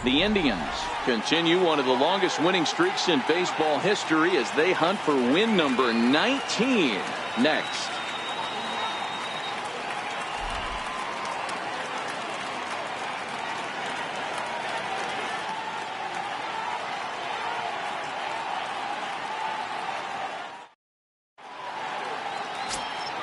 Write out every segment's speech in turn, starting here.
The Indians continue one of the longest winning streaks in baseball history as they hunt for win number 19 next.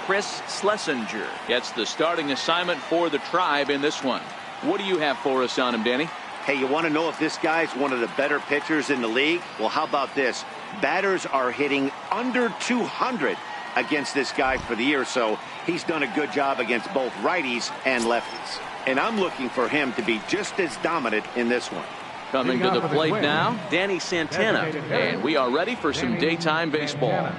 Chris Schlesinger gets the starting assignment for the Tribe in this one. What do you have for us on him, Danny? Hey, you want to know if this guy's one of the better pitchers in the league? Well, how about this? Batters are hitting under 200 against this guy for the year, so he's done a good job against both righties and lefties. And I'm looking for him to be just as dominant in this one. Coming to the plate now, Danny Santana. And we are ready for some daytime baseball.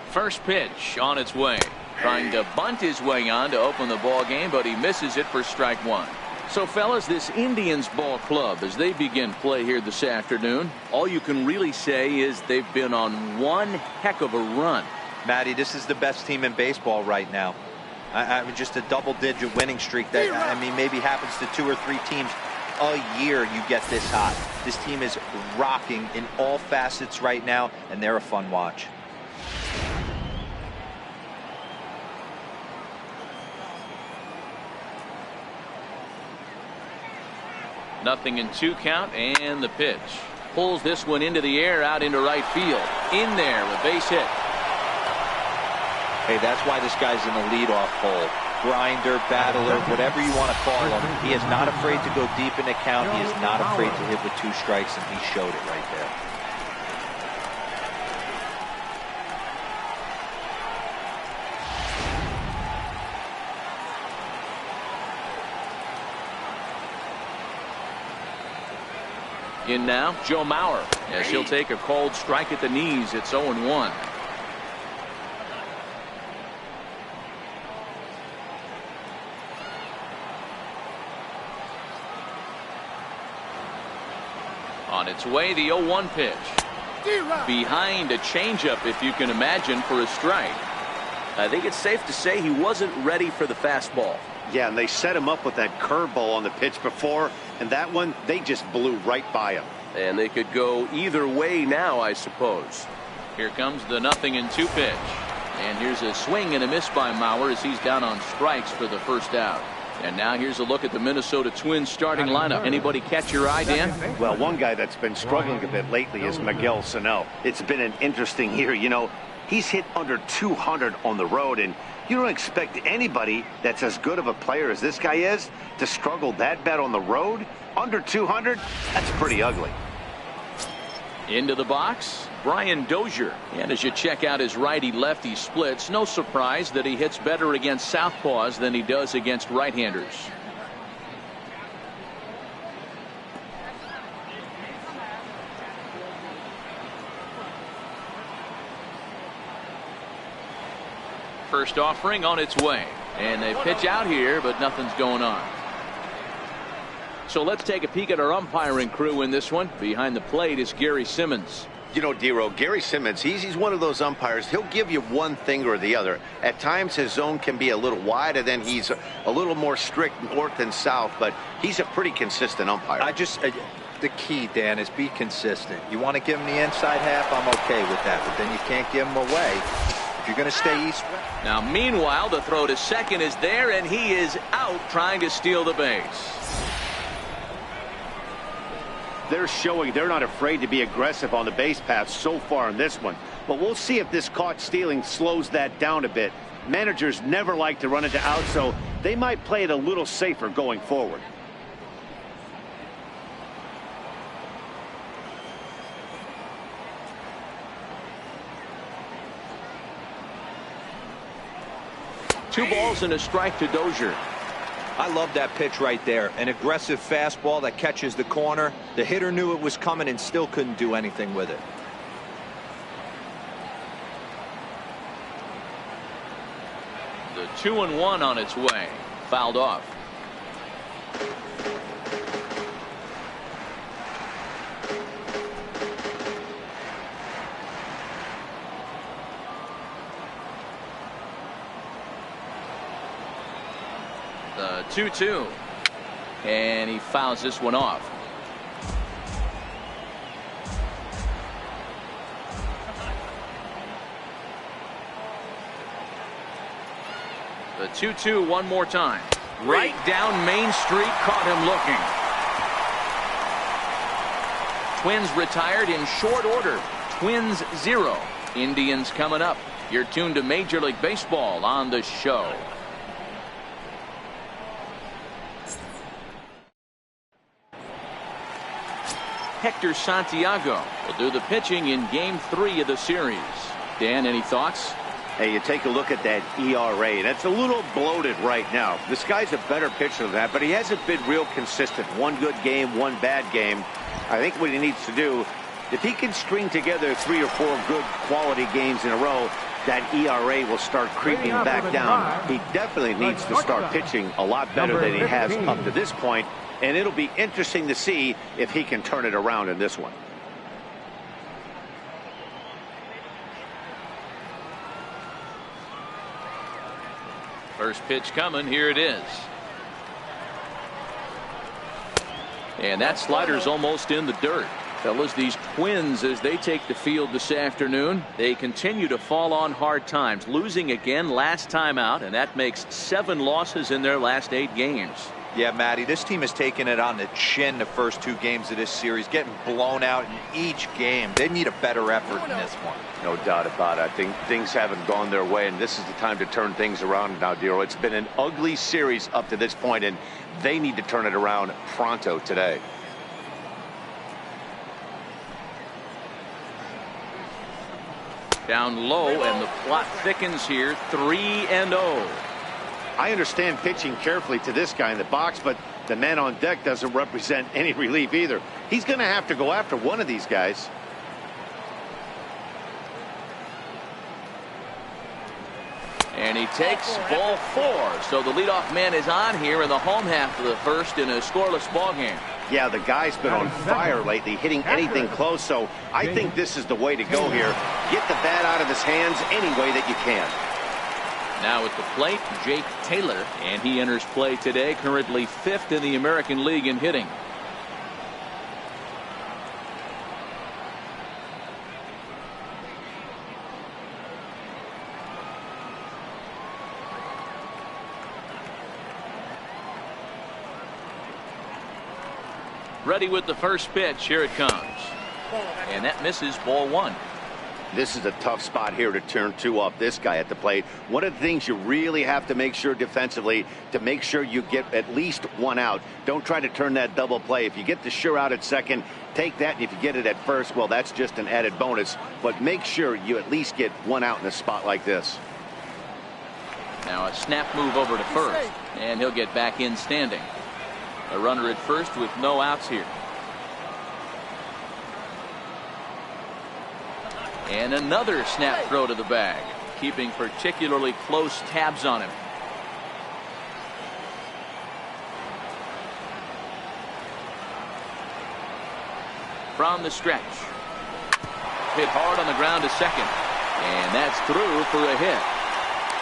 First pitch on its way. Trying to bunt his way on to open the ball game, but he misses it for strike one. So, fellas, this Indians ball club, as they begin play here this afternoon, all you can really say is they've been on one heck of a run. Matty, this is the best team in baseball right now. I mean, just a double-digit winning streak that, I mean, maybe happens to 2 or 3 teams a year you get this hot. This team is rocking in all facets right now, and they're a fun watch. Nothing in 2 count, and the pitch. Pulls this one into the air, out into right field. In there, a base hit. Hey, that's why this guy's in the leadoff hole. Grinder, battler, whatever you want to call him. He is not afraid to go deep in the count. He is not afraid to hit with 2 strikes, and he showed it right there. In now, Joe Mauer, as he'll take a cold strike at the knees. It's 0-1. On its way, the 0-1 pitch. Behind a changeup, if you can imagine, for a strike. I think it's safe to say he wasn't ready for the fastball. Yeah, and they set him up with that curveball on the pitch before, and that one, they just blew right by him. And they could go either way now, I suppose. Here comes the 0-2 pitch. And here's a swing and a miss by Mauer as he's down on strikes for the first out. And now here's a look at the Minnesota Twins starting lineup. Anybody catch your eye, Dan? Well, one guy that's been struggling a bit lately is Miguel Sano. It's been an interesting year. You know, he's hit under 200 on the road, and you don't expect anybody that's as good of a player as this guy is to struggle that bad on the road. Under 200, that's pretty ugly. Into the box, Brian Dozier. And as you check out his righty-lefty splits, no surprise that he hits better against southpaws than he does against right-handers. First offering on its way. And they pitch out here, but nothing's going on. So let's take a peek at our umpiring crew in this one. Behind the plate is Gary Simmons. You know, Dero, Gary Simmons, he's one of those umpires. He'll give you one thing or the other. At times his zone can be a little wide, and then he's a little more strict north and south, but he's a pretty consistent umpire. The key, Dan, is be consistent. You want to give him the inside half, I'm okay with that, but then you can't give him away. If you're going to stay east. Now, meanwhile, the throw to second is there, and he is out trying to steal the base. They're showing they're not afraid to be aggressive on the base path so far in this one. But we'll see if this caught stealing slows that down a bit. Managers never like to run into out, so they might play it a little safer going forward. Two balls and a strike to Dozier. I love that pitch right there. An aggressive fastball that catches the corner. The hitter knew it was coming and still couldn't do anything with it. The 2-1 on its way. Fouled off. The 2-2. And he fouls this one off. The 2-2 one more time. Right down Main Street, caught him looking. Twins retired in short order. Twins 0. Indians coming up. You're tuned to Major League Baseball on the show. Hector Santiago will do the pitching in Game 3 of the series. Dan, any thoughts? Hey, you take a look at that ERA, and it's a little bloated right now. This guy's a better pitcher than that, but he hasn't been real consistent. One good game, one bad game. I think what he needs to do, if he can string together 3 or 4 good quality games in a row, that ERA will start creeping back down. He definitely needs to start pitching a lot better than he has up to this point, and it'll be interesting to see if he can turn it around in this one. First pitch coming. Here it is. And that slider's almost in the dirt. Fellas, these Twins, as they take the field this afternoon, they continue to fall on hard times, losing again last time out, and that makes 7 losses in their last 8 games. Yeah, Matty, this team has taken it on the chin the first 2 games of this series, getting blown out in each game. They need a better effort in this one. No doubt about it. I think things haven't gone their way, and this is the time to turn things around now, Dero. It's been an ugly series up to this point, and they need to turn it around pronto today. Down low, and the plot thickens here. 3-0. I understand pitching carefully to this guy in the box, but the man on deck doesn't represent any relief either. He's going to have to go after one of these guys. And he takes ball 4. So the leadoff man is on here in the home half of the first in a scoreless ball game. Yeah, the guy's been on fire lately, hitting anything close, so I think this is the way to go here. Get the bat out of his hands any way that you can. Now at the plate, Jake Taylor, and he enters play today, currently 5th in the American League in hitting. Ready with the first pitch. Here it comes. And that misses, ball 1. This is a tough spot here to turn 2 off this guy at the plate. One of the things you really have to make sure defensively, to make sure you get at least 1 out. Don't try to turn that double play. If you get the sure out at second, take that, and if you get it at first, well, that's just an added bonus. But make sure you at least get 1 out in a spot like this. Now a snap move over to first, and he'll get back in standing. A runner at first with no outs here. And another snap throw to the bag, keeping particularly close tabs on him. From the stretch. Hit hard on the ground to second. And that's through for a hit.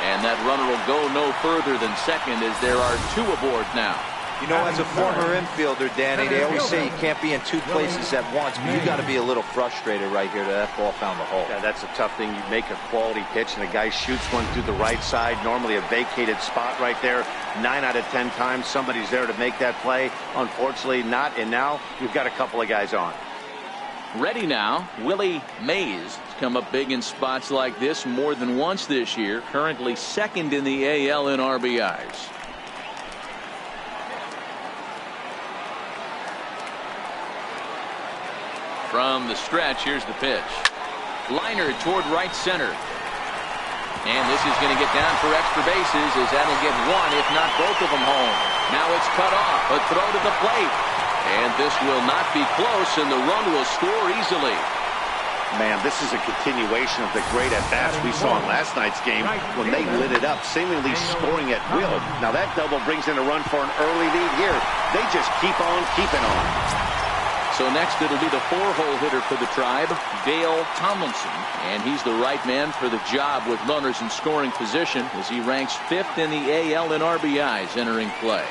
And that runner will go no further than second, as there are 2 aboard now. You know, as a former infielder, Danny, they always say you can't be in 2 places at once, but you got to be a little frustrated right here that ball found the hole. Yeah, that's a tough thing. You make a quality pitch, and the guy shoots one through the right side, normally a vacated spot right there. 9 out of 10 times, somebody's there to make that play. Unfortunately, not, and now you've got a couple of guys on. Ready now, Willie Mays has come up big in spots like this more than once this year, currently 2nd in the AL in RBIs. From the stretch, here's the pitch. Liner toward right center. And this is going to get down for extra bases, as that'll get 1, if not both of them, home. Now it's cut off. A throw to the plate. And this will not be close, and the run will score easily. Man, this is a continuation of the great at-bats we saw in last night's game when they lit it up, seemingly scoring at will. Now that double brings in a run for an early lead here. They just keep on keeping on. So next it'll be the 4-hole hitter for the Tribe, Dale Tomlinson. And he's the right man for the job with runners in scoring position as he ranks 5th in the AL in RBIs entering play.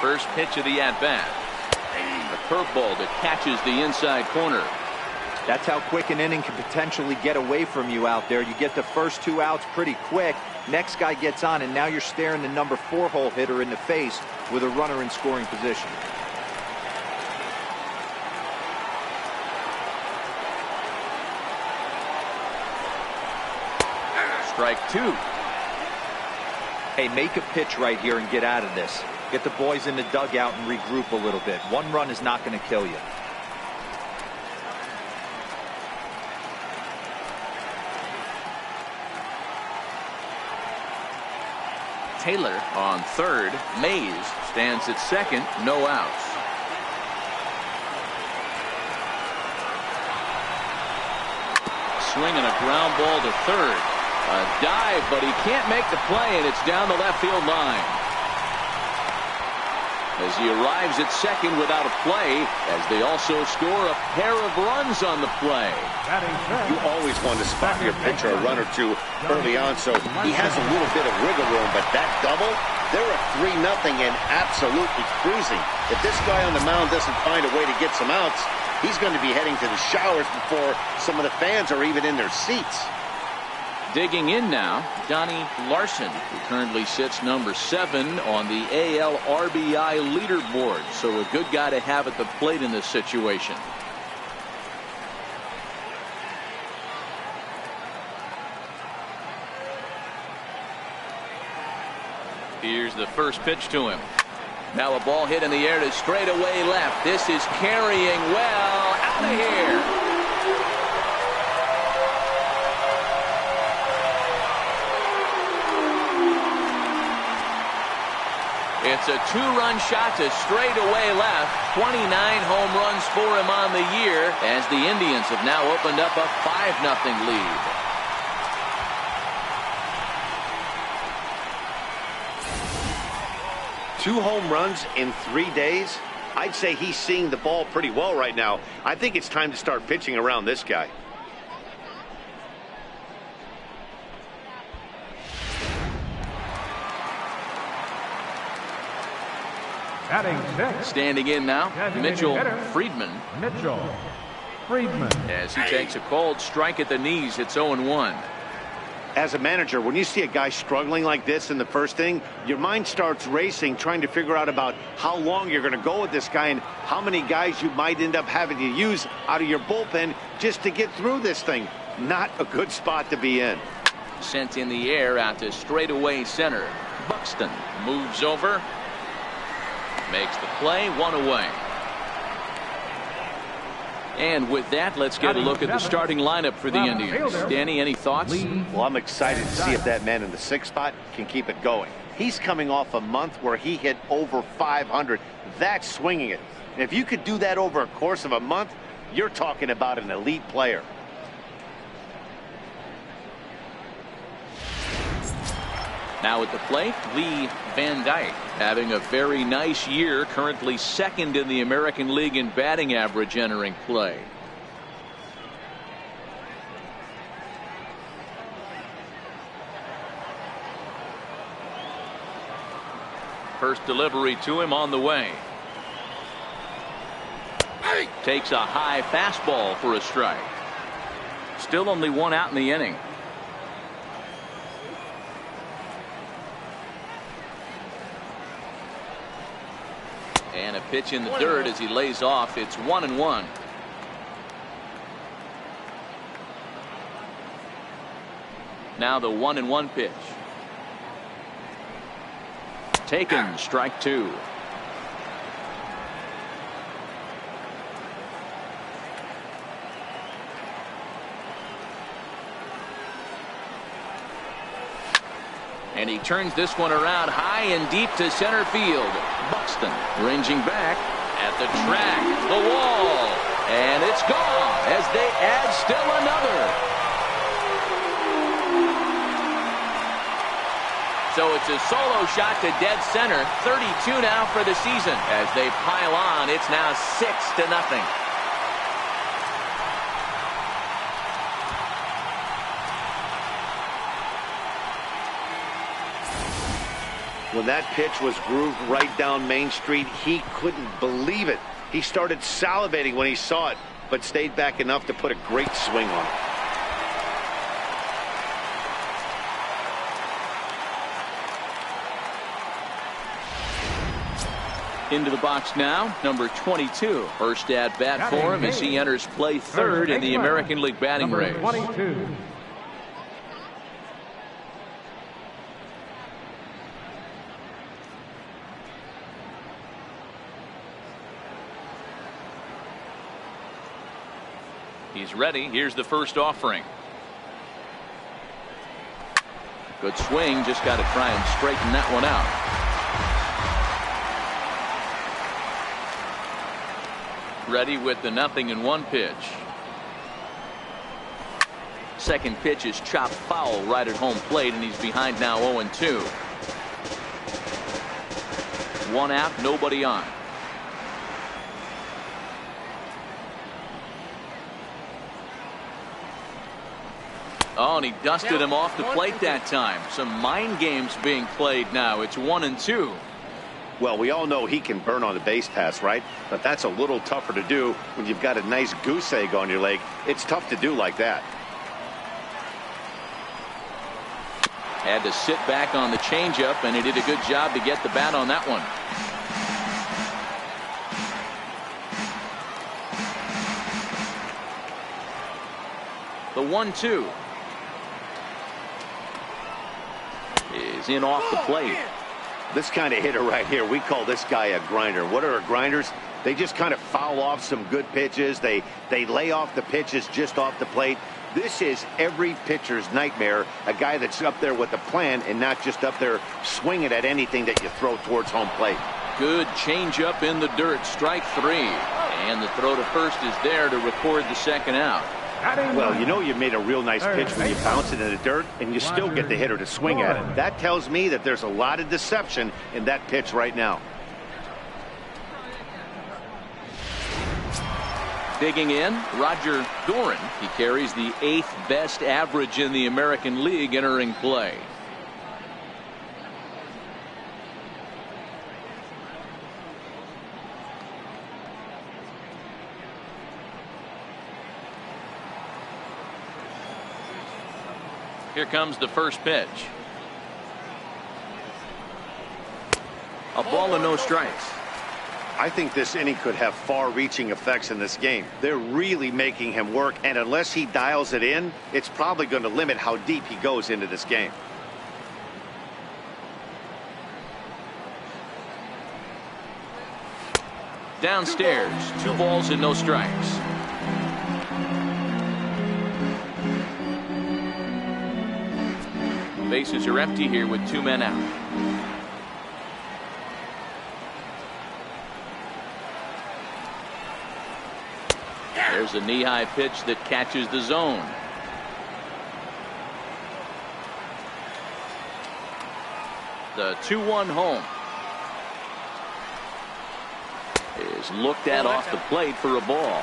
First pitch of the at-bat. A curveball that catches the inside corner. That's how quick an inning can potentially get away from you out there. You get the first 2 outs pretty quick. Next guy gets on, and now you're staring the number 4-hole hitter in the face with a runner in scoring position. Strike 2. Hey, make a pitch right here and get out of this. Get the boys in the dugout and regroup a little bit. 1 run is not going to kill you. Taylor on third. Mays stands at second. No outs. Swinging a ground ball to third. A dive, but he can't make the play, and it's down the left field line. As he arrives at second without a play, as they also score a pair of runs on the play. You always want to spot your pitcher a run or two early on, so he has a little bit of wiggle room, but that double, they're a 3-0 and absolutely cruising. If this guy on the mound doesn't find a way to get some outs, he's going to be heading to the showers before some of the fans are even in their seats. Digging in now, Donnie Larson, who currently sits number 7 on the AL RBI leaderboard. So a good guy to have at the plate in this situation. Here's the first pitch to him. Now a ball hit in the air to straightaway left. This is carrying well out of here. It's a 2-run shot to straightaway left. 29 home runs for him on the year as the Indians have now opened up a 5-0 lead. Two home runs in 3 days? I'd say he's seeing the ball pretty well right now. I think it's time to start pitching around this guy. Standing in now, Mitchell Friedman. As he takes a cold strike at the knees, it's 0-1. As a manager, when you see a guy struggling like this in the first inning, your mind starts racing, trying to figure out about how long you're going to go with this guy and how many guys you might end up having to use out of your bullpen just to get through this thing. Not a good spot to be in. Sent in the air out to straightaway center. Buxton moves over. Makes the play, 1 away. And with that, let's get a look at the starting lineup for the Indians. Danny, any thoughts? Well, I'm excited to see if that man in the 6th spot can keep it going. He's coming off a month where he hit over 500. That's swinging it. And if you could do that over a course of a month, you're talking about an elite player. Now at the plate, Lee Van Dyke, having a very nice year, currently 2nd in the American League in batting average entering play. First delivery to him on the way. Takes a high fastball for a strike. Still only 1 out in the inning. And a pitch in the dirt as he lays off. It's 1-1. Now the 1-1 pitch. Taken, strike 2. And he turns this one around high and deep to center field. Buxton ranging back at the track, the wall. And it's gone as they add still another. So it's a solo shot to dead center. 32 now for the season. As they pile on, it's now 6-0. When that pitch was grooved right down Main Street, he couldn't believe it. He started salivating when he saw it, but stayed back enough to put a great swing on it. Into the box now, number 22. First at bat for him as he enters play third in the American League batting race. 22. He's ready. Here's the first offering. Good swing. Just got to try and straighten that one out. Ready with the 0-1 pitch. Second pitch is chopped foul right at home plate, and he's behind now 0-2. One out, nobody on. Oh, and he dusted him off the plate that time. Some mind games being played now. It's 1-2. Well, we all know he can burn on the base pass, right? But that's a little tougher to do when you've got a nice goose egg on your leg. It's tough to do like that. Had to sit back on the changeup, and he did a good job to get the bat on that one. The 1-2 is in off the plate. This kind of hitter right here, we call this guy a grinder. What are grinders? They just kind of foul off some good pitches. They lay off the pitches just off the plate. This is every pitcher's nightmare, a guy that's up there with a plan and not just up there swinging at anything that you throw towards home plate. Good changeup in the dirt, strike three. And the throw to first is there to record the second out. Well, you know you made a real nice pitch when you bounce it in the dirt and you still get the hitter to swing at it. That tells me that there's a lot of deception in that pitch right now. Digging in, Roger Doran. He carries the 8th best average in the American League entering play. Here comes the first pitch. A ball and no strikes. I think this inning could have far-reaching effects in this game. They're really making him work, and unless he dials it in, it's probably going to limit how deep he goes into this game. Downstairs, 2 balls and no strikes. Bases are empty here with 2 men out. There's a knee-high pitch that catches the zone. The 2-1 home is looked at off the plate for a ball.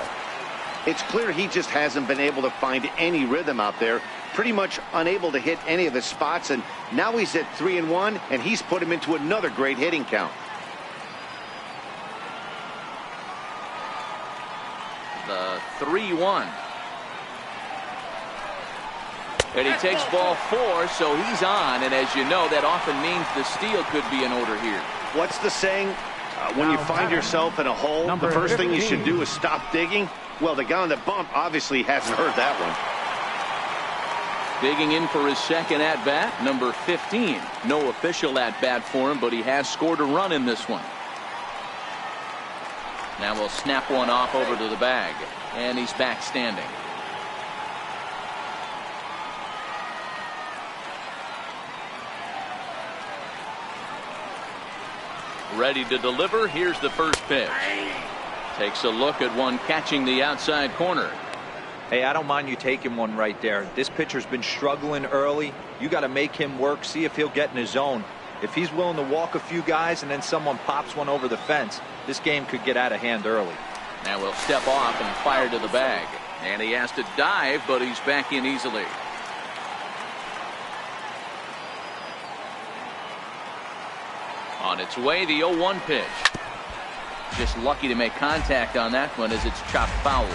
It's clear he just hasn't been able to find any rhythm out there. Pretty much unable to hit any of his spots, and now he's at 3-1, and he's put him into another great hitting count. The 3-1. And he takes ball 4, so he's on, and as you know, that often means the steal could be in order here. What's the saying? When you find yourself in a hole, the first thing you should do is stop digging. Well, the guy on the bump obviously hasn't heard that one. Digging in for his second at-bat, number 15. No official at-bat for him, but he has scored a run in this one. Now we'll snap one off over to the bag, and he's back standing. Ready to deliver. Here's the first pitch. Takes a look at one catching the outside corner. Hey, I don't mind you taking one right there. This pitcher's been struggling early. You got to make him work, see if he'll get in his zone. If he's willing to walk a few guys and then someone pops one over the fence, this game could get out of hand early. Now we'll step off and fire to the bag. And he has to dive, but he's back in easily. On its way, the 0-1 pitch. Just lucky to make contact on that one as it's chopped foul.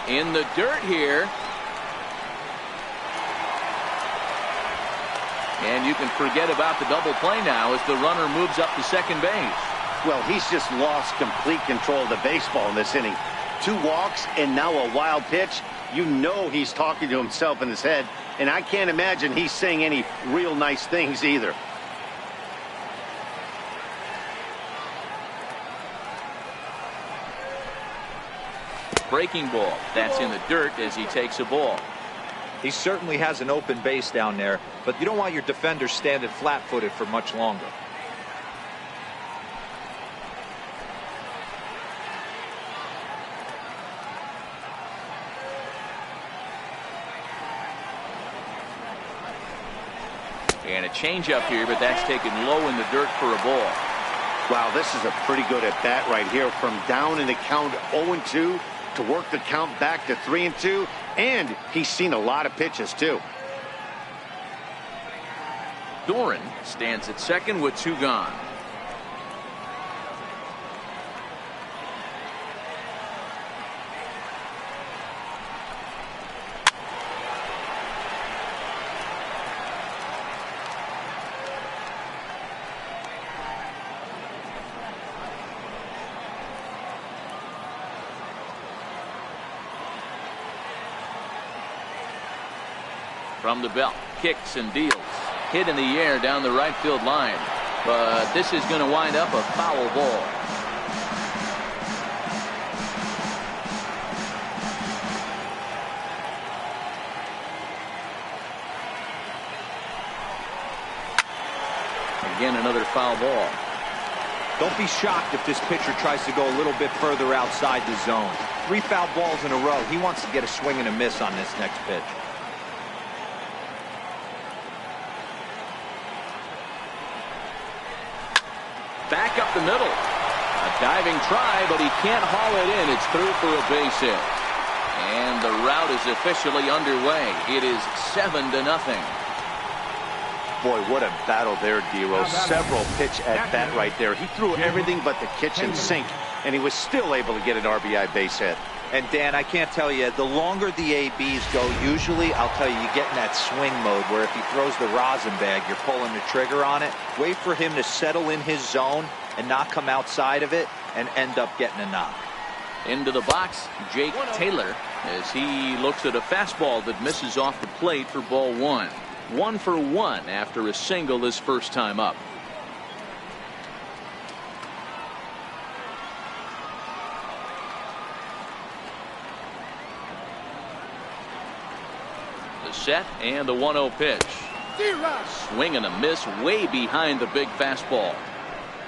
In the dirt here. And you can forget about the double play now as the runner moves up to second base. Well, he's just lost complete control of the baseball in this inning. 2 walks and now a wild pitch. You know he's talking to himself in his head, and I can't imagine he's saying any real nice things either. Breaking ball. That's in the dirt as he takes a ball. He certainly has an open base down there, but you don't want your defenders standing flat-footed for much longer. And a changeup here, but that's taken low in the dirt for a ball. Wow, this is a pretty good at bat right here. From down in the count 0-2 to work the count back to 3-2, and he's seen a lot of pitches too. Doran stands at second with 2 gone. From the belt, kicks and deals. Hit in the air down the right field line. But this is going to wind up a foul ball. Again, another foul ball. Don't be shocked if this pitcher tries to go a little bit further outside the zone. 3 foul balls in a row. He wants to get a swing and a miss on this next pitch. Back up the middle. A diving try, but he can't haul it in. It's through for a base hit. And the rout is officially underway. It is 7-0. Boy, what a battle there, Dero. Several pitch at bat right there. He threw everything but the kitchen sink, and he was still able to get an RBI base hit. And Dan, I can't tell you, the longer the ABs go, usually, I'll tell you, you get in that swing mode where if he throws the rosin bag, you're pulling the trigger on it. Wait for him to settle in his zone and not come outside of it and end up getting a knock. Into the box, Jake Taylor, as he looks at a fastball that misses off the plate for ball 1. 1 for 1 after a single his first time up. The set and the 1-0 pitch. Swing and a miss way behind the big fastball.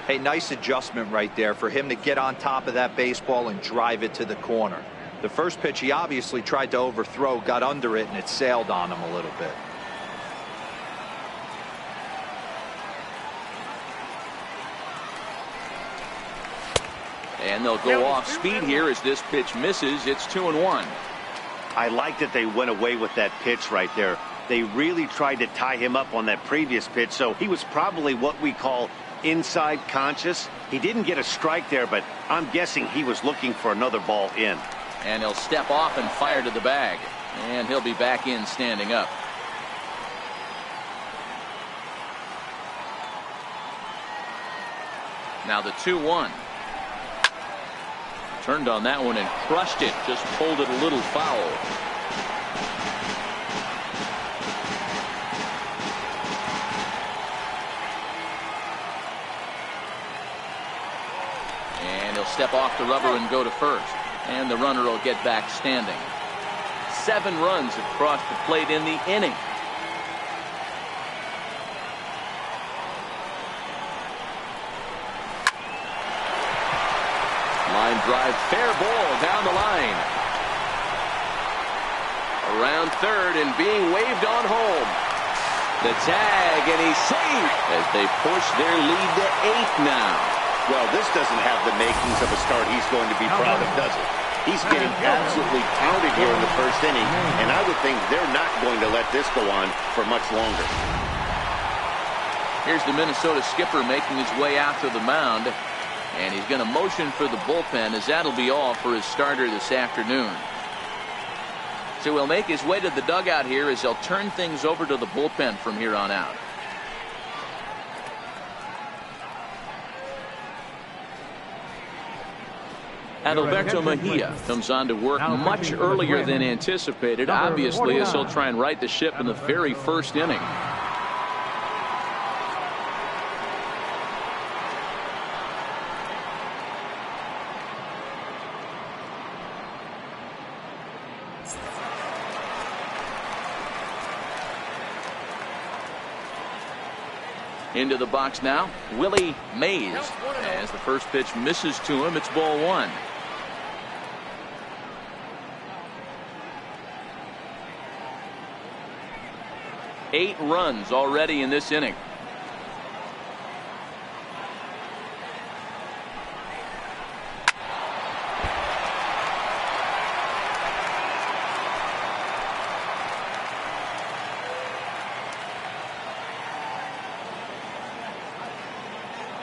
Hey, nice adjustment right there for him to get on top of that baseball and drive it to the corner. The first pitch he obviously tried to overthrow, got under it, and it sailed on him a little bit. And they'll go off speed here as this pitch misses. It's 2-1. I like that they went away with that pitch right there. They really tried to tie him up on that previous pitch, so he was probably what we call inside conscious. He didn't get a strike there, but I'm guessing he was looking for another ball in. And he'll step off and fire to the bag. And he'll be back in standing up. Now the 2-1. Turned on that one and crushed it. Just pulled it a little foul. And he'll step off the rubber and go to first. And the runner will get back standing. 7 runs across the plate in the inning. Line drive, fair ball down the line. Around third and being waved on home. The tag, and he's safe as they push their lead to 8 now. Well, this doesn't have the makings of a start he's going to be proud of, does it? He's getting absolutely pounded here in the first inning, and I would think they're not going to let this go on for much longer. Here's the Minnesota skipper making his way out to the mound, and he's going to motion for the bullpen, as that'll be all for his starter this afternoon. So he'll make his way to the dugout here as they'll turn things over to the bullpen from here on out. Adalberto Mejia comes on to work much earlier than anticipated, obviously, as he'll try and right the ship in the very first inning. Into the box now, Willie Mays. As the first pitch misses to him, it's ball 1. Eight runs already in this inning.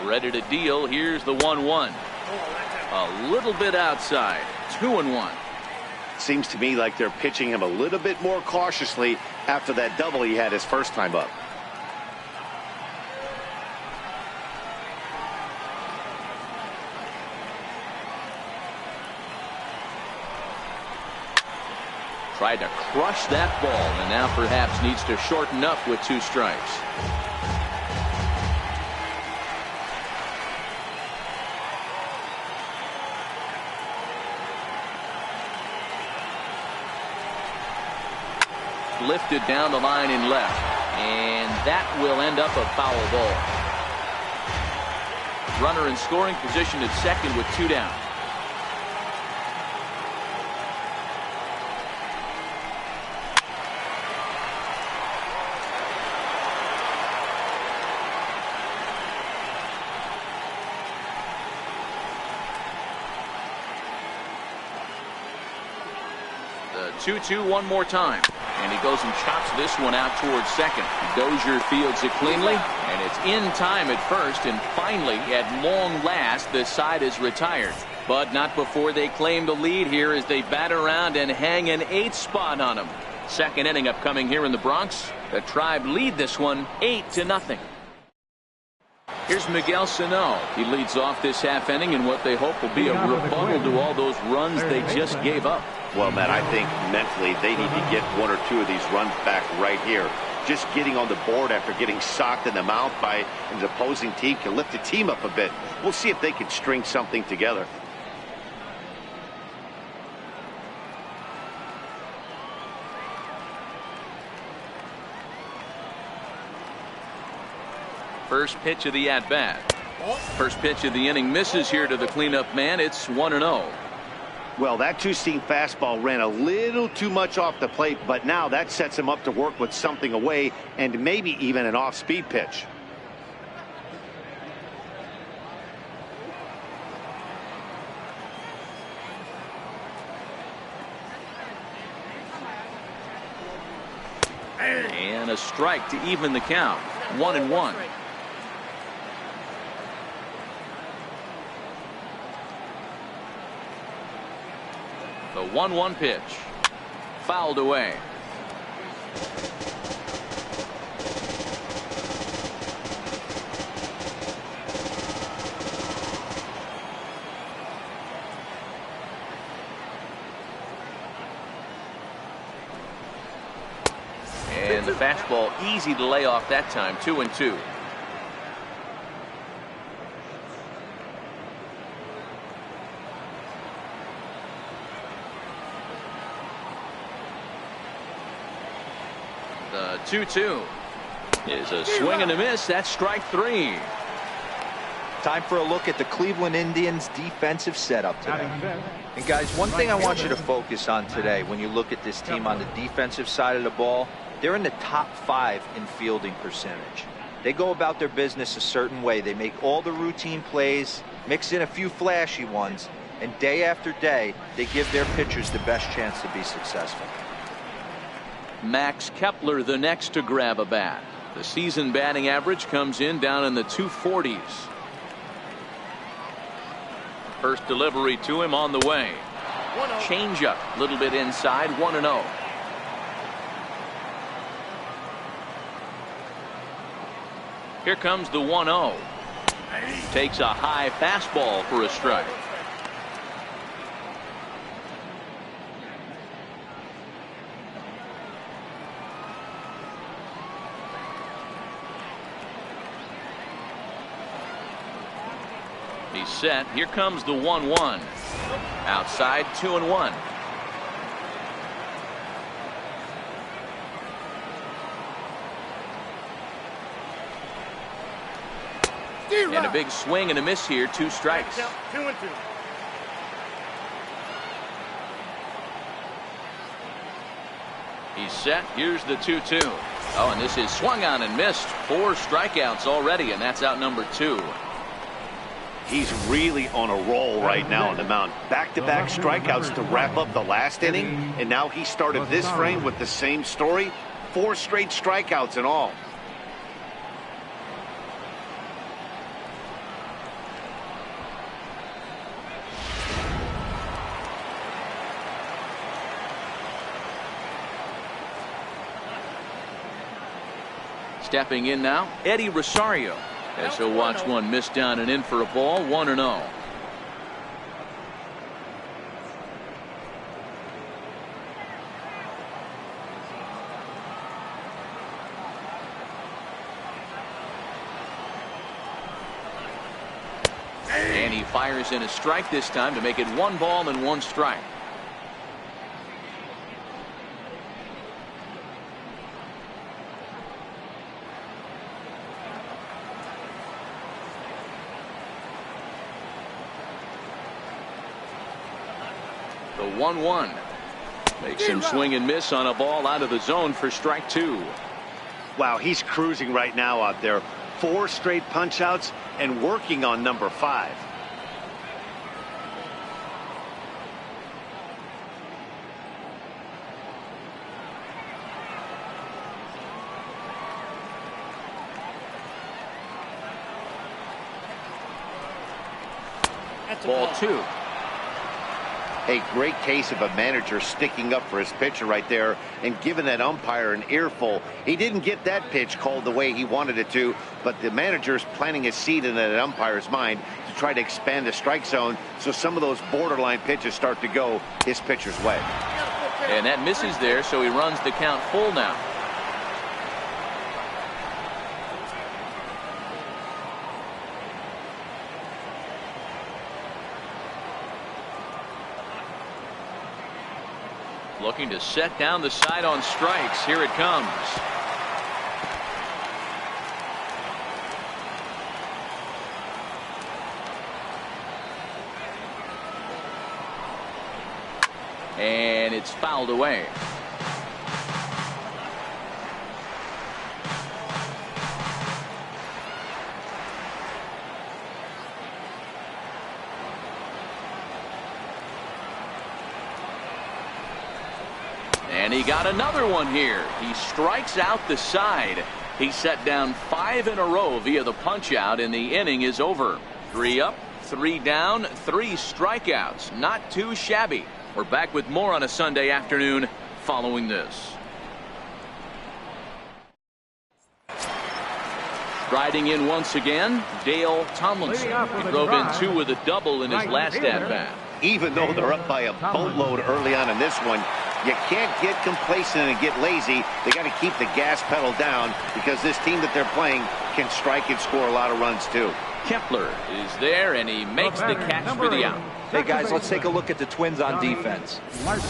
Ready to deal. Here's the 1-1. A little bit outside. 2-1. Seems to me like they're pitching him a little bit more cautiously after that double he had his first time up. Tried to crush that ball, and now perhaps needs to shorten up with 2 strikes. Lifted down the line in left, and that will end up a foul ball. Runner in scoring position at second with 2 down. The 2-2 one more time. And he goes and chops this one out towards second. Dozier fields it cleanly, and it's in time at first, and finally, at long last, the side is retired. But not before they claim the lead here as they bat around and hang an 8th spot on them. Second inning upcoming here in the Bronx. The Tribe lead this one 8-0. Here's Miguel Sano. He leads off this half inning in what they hope will be a rebuttal to all those runs they just gave up. Well, Matt, I think mentally they need to get 1 or 2 of these runs back right here. Just getting on the board after getting socked in the mouth by an opposing team can lift the team up a bit. We'll see if they can string something together. First pitch of the at-bat. First pitch of the inning misses here to the cleanup man. It's 1-0. Well, that 2-seam fastball ran a little too much off the plate, but now that sets him up to work with something away and maybe even an off-speed pitch. And a strike to even the count. 1-1. The 1-1 pitch. Fouled away. And the fastball easy to lay off that time. 2-2. The 2-2 is a swing and a miss. That's strike 3. Time for a look at the Cleveland Indians defensive setup today. And guys, one thing I want you to focus on today when you look at this team on the defensive side of the ball, they're in the top 5 in fielding percentage. They go about their business a certain way. They make all the routine plays, mix in a few flashy ones, and day after day, they give their pitchers the best chance to be successful. Max Kepler the next to grab a bat. The season batting average comes in down in the 240s. First delivery to him on the way. Changeup, a little bit inside, 1-0. Here comes the 1-0. Takes a high fastball for a strike. He's set. Here comes the 1-1. Outside, 2-1. And a big swing and a miss here. 2 strikes. 2-2. He's set. Here's the 2-2. Oh, and this is swung on and missed. 4 strikeouts already, and that's out number 2. He's really on a roll right now on the mound. Back-to-back strikeouts to wrap up the last inning, and now he started this frame with the same story. 4 straight strikeouts in all. Stepping in now, Eddie Rosario, as he'll watch one miss down and in for a ball. 1-0. And he fires in a strike this time to make it 1 ball and 1 strike. The 1-1 makes him swing and miss on a ball out of the zone for strike 2. Wow, he's cruising right now out there. 4 straight punch outs and working on number 5. Ball 2. A great case of a manager sticking up for his pitcher right there and giving that umpire an earful. He didn't get that pitch called the way he wanted it to, but the manager's planting a seed in that umpire's mind to try to expand the strike zone so some of those borderline pitches start to go his pitcher's way. And that misses there, so he runs the count full now. Looking to set down the side on strikes. Here it comes. And it's fouled away. And he got another one here. He strikes out the side. He set down 5 in a row via the punch out, and the inning is over. 3 up, 3 down, 3 strikeouts. Not too shabby. We're back with more on a Sunday afternoon following this. Riding in once again, Dale Tomlinson. He drove in 2 with a double in his last at-bat. Even though they're up by a boatload early on in this one, you can't get complacent and get lazy. They got to keep the gas pedal down because this team that they're playing can strike and score a lot of runs too. Kepler is there, and he makes the catch for the out. Hey guys, let's take a look at the Twins on defense.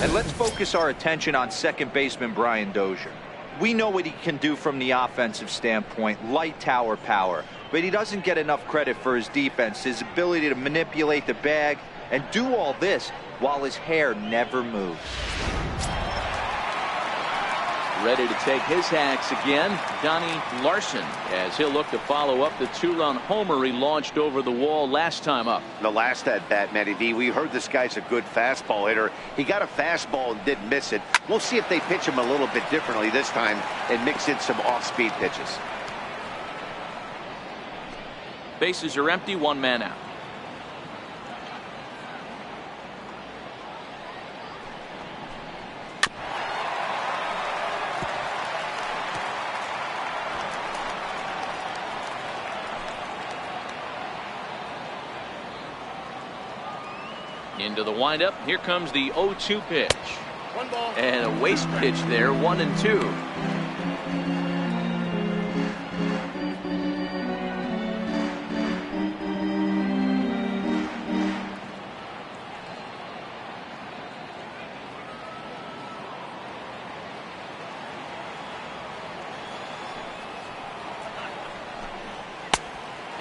And let's focus our attention on second baseman Brian Dozier. We know what he can do from the offensive standpoint, light tower power, but he doesn't get enough credit for his defense, his ability to manipulate the bag and do all this while his hair never moves. Ready to take his hacks again, Donnie Larson, as he'll look to follow up the 2-run homer he launched over the wall last time up. The last at bat, Matty D, we heard this guy's a good fastball hitter. He got a fastball and didn't miss it. We'll see if they pitch him a little bit differently this time and mix in some off-speed pitches. Bases are empty, 1 man out. Into the windup. Here comes the 0-2 pitch. 1 ball. And a waste pitch there, 1-2.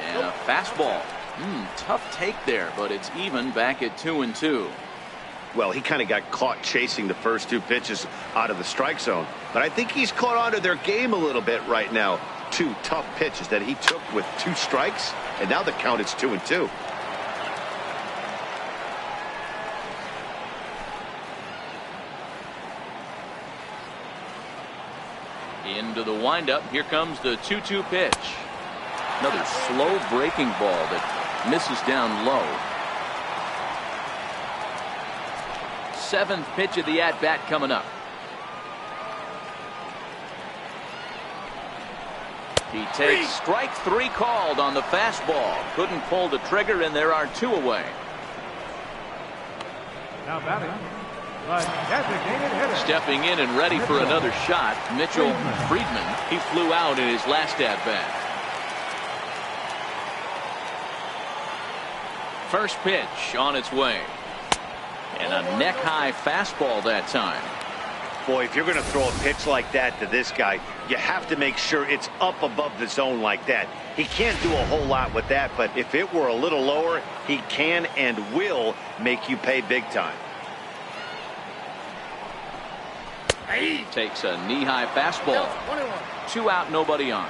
And a fastball. Tough take there, but it's even back at 2-2. Well, he kind of got caught chasing the first 2 pitches out of the strike zone. But I think he's caught on to their game a little bit right now. 2 tough pitches that he took with 2 strikes, and now the count is 2-2. Into the windup. Here comes the 2-2 pitch. Another slow breaking ball that misses down low. 7th pitch of the at-bat coming up. He takes strike 3 called on the fastball. Couldn't pull the trigger, and there are 2 away. Now batting, the designated hitter. Stepping in and ready for another shot, Mitchell Friedman. He flew out in his last at-bat. First pitch on its way. And a neck-high fastball that time. Boy, if you're going to throw a pitch like that to this guy, you have to make sure it's up above the zone like that. He can't do a whole lot with that, but if it were a little lower, he can and will make you pay big time. Takes a knee-high fastball. 2 out, nobody on.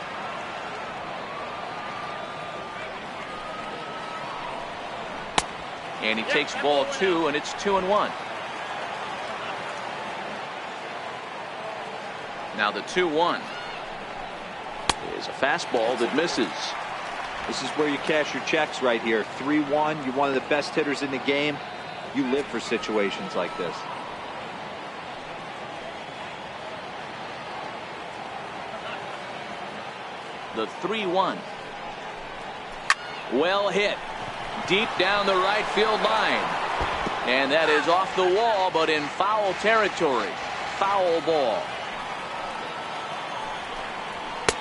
And he takes ball 2, and it's 2-1. Now the 2-1 is a fastball that misses. This is where you cash your checks right here. 3-1. You're one of the best hitters in the game. You live for situations like this. The 3-1. Well hit. Deep down the right field line. And that is off the wall, but in foul territory. Foul ball.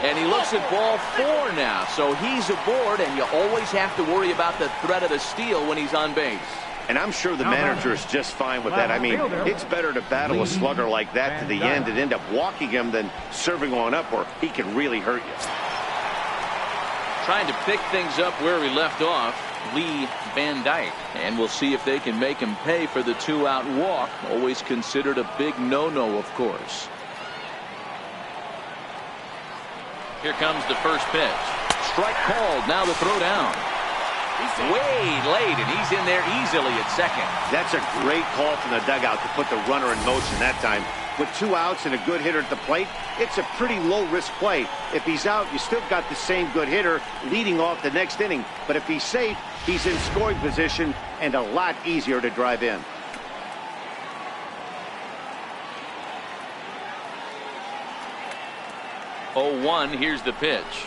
And he looks at ball 4 now. So he's aboard, and you always have to worry about the threat of the steal when he's on base. And I'm sure the manager is just fine with that. I mean, it's better to battle a slugger like that to the end and end up walking him than serving on up where he can really hurt you. Trying to pick things up where we left off, Lee Van Dyke. And we'll see if they can make him pay for the 2-out walk. Always considered a big no-no, of course. Here comes the first pitch. Strike called. Now the throw down. Way late, and he's in there easily at second. That's a great call from the dugout to put the runner in motion that time. With 2 outs and a good hitter at the plate, it's a pretty low-risk play. If he's out, you still got the same good hitter leading off the next inning. But if he's safe, he's in scoring position and a lot easier to drive in. Oh, 1, here's the pitch.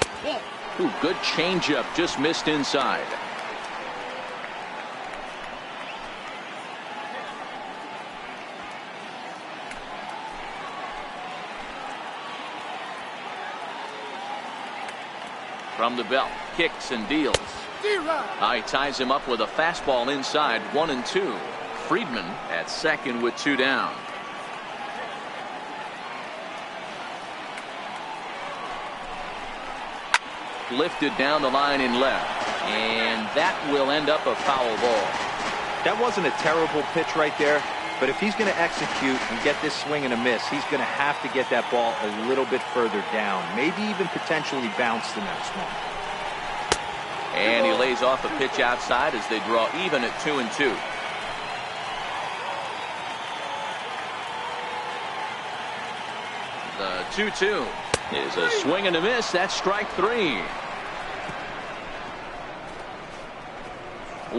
Ooh, good changeup, just missed inside. From the belt, kicks and deals. He ties him up with a fastball inside, 1-2. Friedman at second with 2 down. lifted down the line in left. And that will end up a foul ball. That wasn't a terrible pitch right there, but if he's going to execute and get this swing and a miss, he's going to have to get that ball a little bit further down, maybe even potentially bounce the next one. And he lays off a pitch outside as they draw even at 2-2. The 2-2 is a swing and a miss. That's strike 3.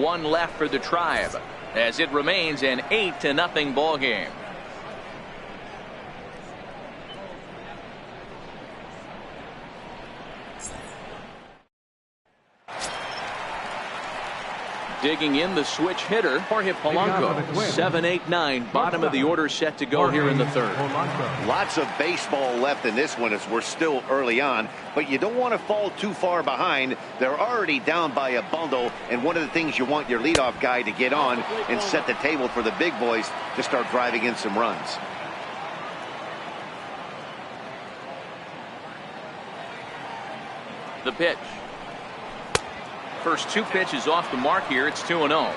One left for the Tribe as it remains an 8-0 ball game. Digging in the switch hitter, Jorge Polanco. 7-8-9, bottom of the order set to go here in the third. Lots of baseball left in this one as we're still early on, but you don't want to fall too far behind. They're already down by a bundle, and one of the things you want your leadoff guy to get on and set the table for the big boys to start driving in some runs. The pitch. First 2 pitches off the mark here. It's 2-0.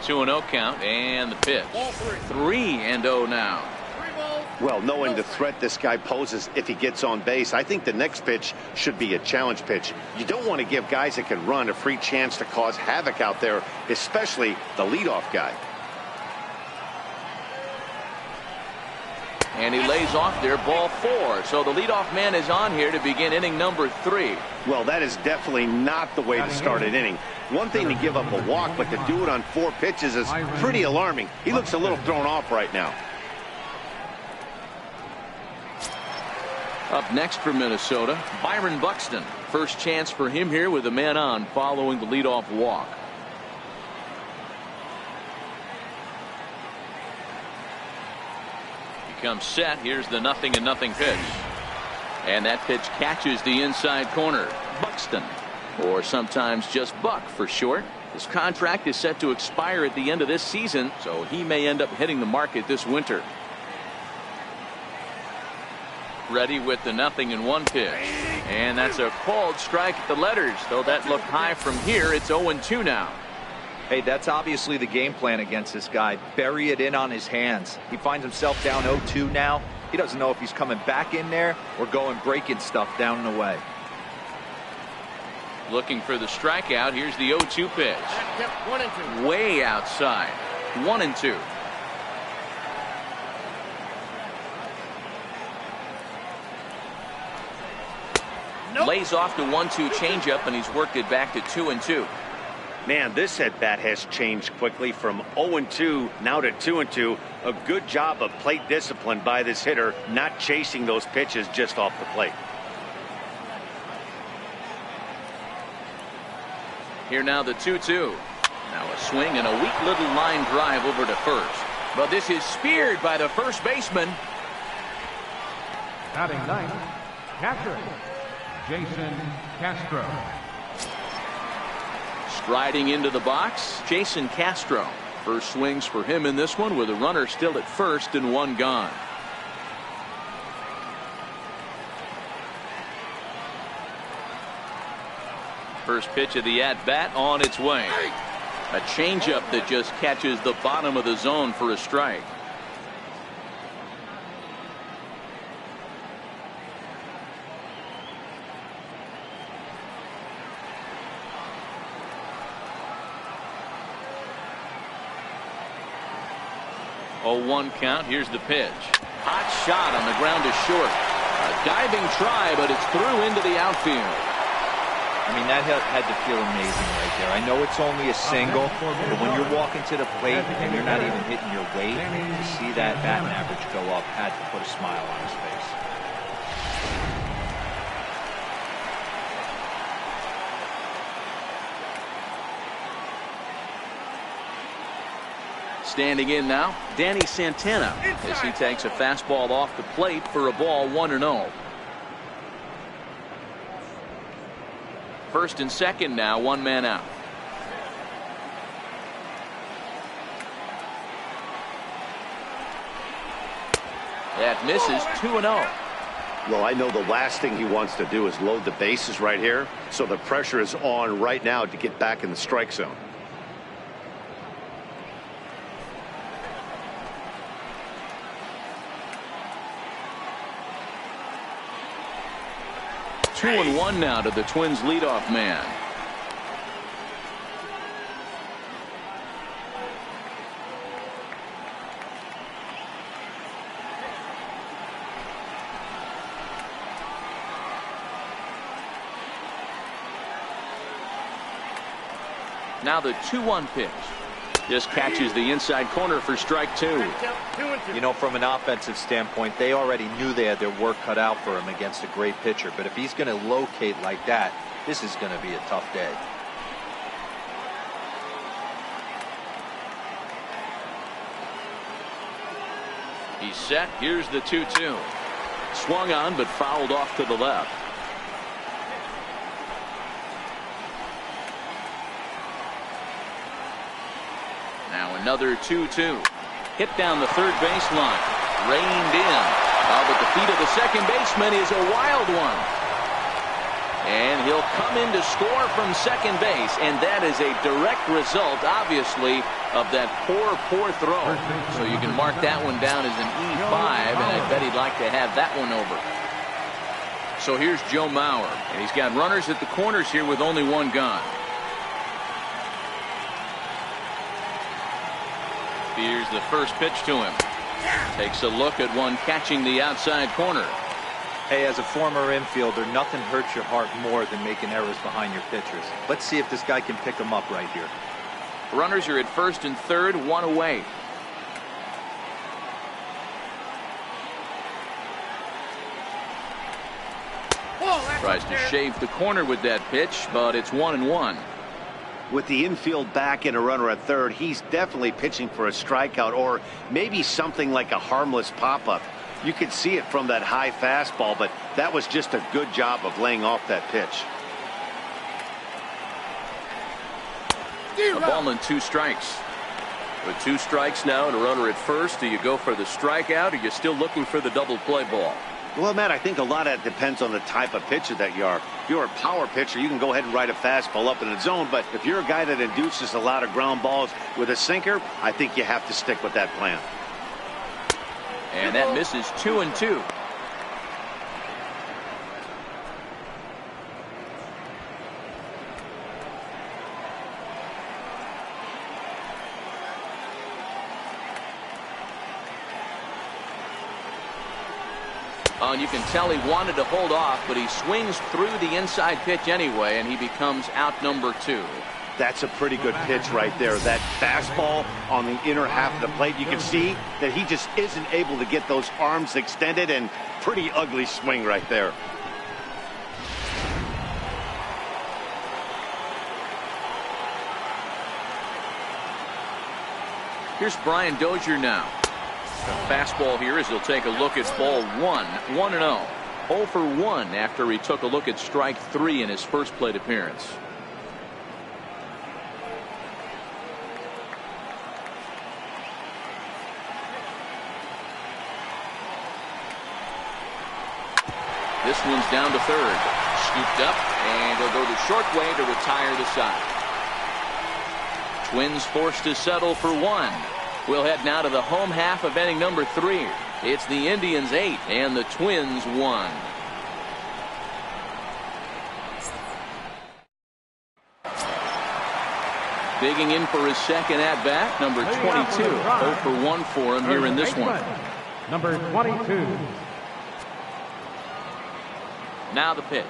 Two and 0 count, and the pitch. 3-0 now. Well, knowing the threat this guy poses if he gets on base, I think the next pitch should be a challenge pitch. You don't want to give guys that can run a free chance to cause havoc out there, especially the leadoff guy. And he lays off there, ball 4. So the leadoff man is on here to begin inning number 3. Well, that is definitely not the way to start an inning. One thing to give up a walk, but to do it on 4 pitches is pretty alarming. He looks a little thrown off right now. Up next for Minnesota, Byron Buxton. First chance for him here with a man on following the leadoff walk. He comes set. Here's the 0-0 pitch. And that pitch catches the inside corner. Buxton, or sometimes just Buck for short. His contract is set to expire at the end of this season, so he may end up hitting the market this winter. Ready with the 0-1 pitch. And that's a called strike at the letters, though that looked high from here. It's 0-2 now. Hey, that's obviously the game plan against this guy. Bury it in on his hands. He finds himself down 0-2 now. He doesn't know if he's coming back in there or going breaking stuff down and away. Looking for the strikeout. Here's the 0-2 pitch. Way outside. 1-2. Lays off the 1-2 changeup, and he's worked it back to 2-2. Man, this at bat has changed quickly from 0-2 now to 2-2. A good job of plate discipline by this hitter, not chasing those pitches just off the plate. Here now the 2-2. Now a swing and a weak little line drive over to first. But this is speared by the first baseman. Batting 9th, catcher Jason Castro. Striding into the box, Jason Castro. First swings for him in this one with a runner still at first and 1 gone. First pitch of the at-bat on its way. A changeup that just catches the bottom of the zone for a strike. Oh, 1 count. Here's the pitch. Hot shot on the ground to short. A diving try, but it's through into the outfield. I mean, that had to feel amazing right there. I know it's only a single, but when you're walking to the plate and you're not even hitting your weight, to see that batting average go up had to put a smile on his face. Standing in now, Danny Santana, as he takes a fastball off the plate for a ball 1-0. First and second now, 1 man out. That misses 2-0. Well, I know the last thing he wants to do is load the bases right here. So the pressure is on right now to get back in the strike zone. Two and one now to the Twins leadoff man. Now the 2-1 pitch. Just catches the inside corner for strike 2. You know, from an offensive standpoint, they already knew they had their work cut out for him against a great pitcher. But if he's going to locate like that, this is going to be a tough day. He's set. Here's the 2-2. Swung on but fouled off to the left. Now another 2-2. Hit down the third baseline. Reined in. But the feet of the second baseman is a wild one. And he'll come in to score from second base. And that is a direct result, obviously, of that poor throw. So you can mark that one down as an E5. And I bet he'd like to have that one over. So here's Joe Mauer. And he's got runners at the corners here with only one gone. Here's the first pitch to him. Takes a look at one catching the outside corner. Hey, as a former infielder, nothing hurts your heart more than making errors behind your pitchers. Let's see if this guy can pick them up right here. Runners are at first and third, one away. Tries to shave the corner with that pitch, but it's 1-1. With the infield back and a runner at third, he's definitely pitching for a strikeout or maybe something like a harmless pop-up. You could see it from that high fastball, but that was just a good job of laying off that pitch. A ball and 2 strikes. With 2 strikes now and a runner at first, do you go for the strikeout or are you still looking for the double play ball? Well, Matt, I think a lot of that depends on the type of pitcher that you are. If you're a power pitcher, you can go ahead and ride a fastball up in the zone. But if you're a guy that induces a lot of ground balls with a sinker, I think you have to stick with that plan. And that misses 2-2. And you can tell he wanted to hold off, but he swings through the inside pitch anyway, and he becomes out number 2. That's a pretty good pitch right there. That fastball on the inner half of the plate. You can see that he just isn't able to get those arms extended, and pretty ugly swing right there. Here's Brian Dozier now. The fastball here as he'll take a look at ball 1. 1-0. 0 for 1 after he took a look at strike 3 in his first plate appearance. This one's down to third. Scooped up, and he'll go the short way to retire the side. Twins forced to settle for 1. We'll head now to the home half of inning number 3. It's the Indians 8 and the Twins 1. Digging in for his second at bat, number 22. 0 for 1 for him here in this one. Number 22. Now the pitch.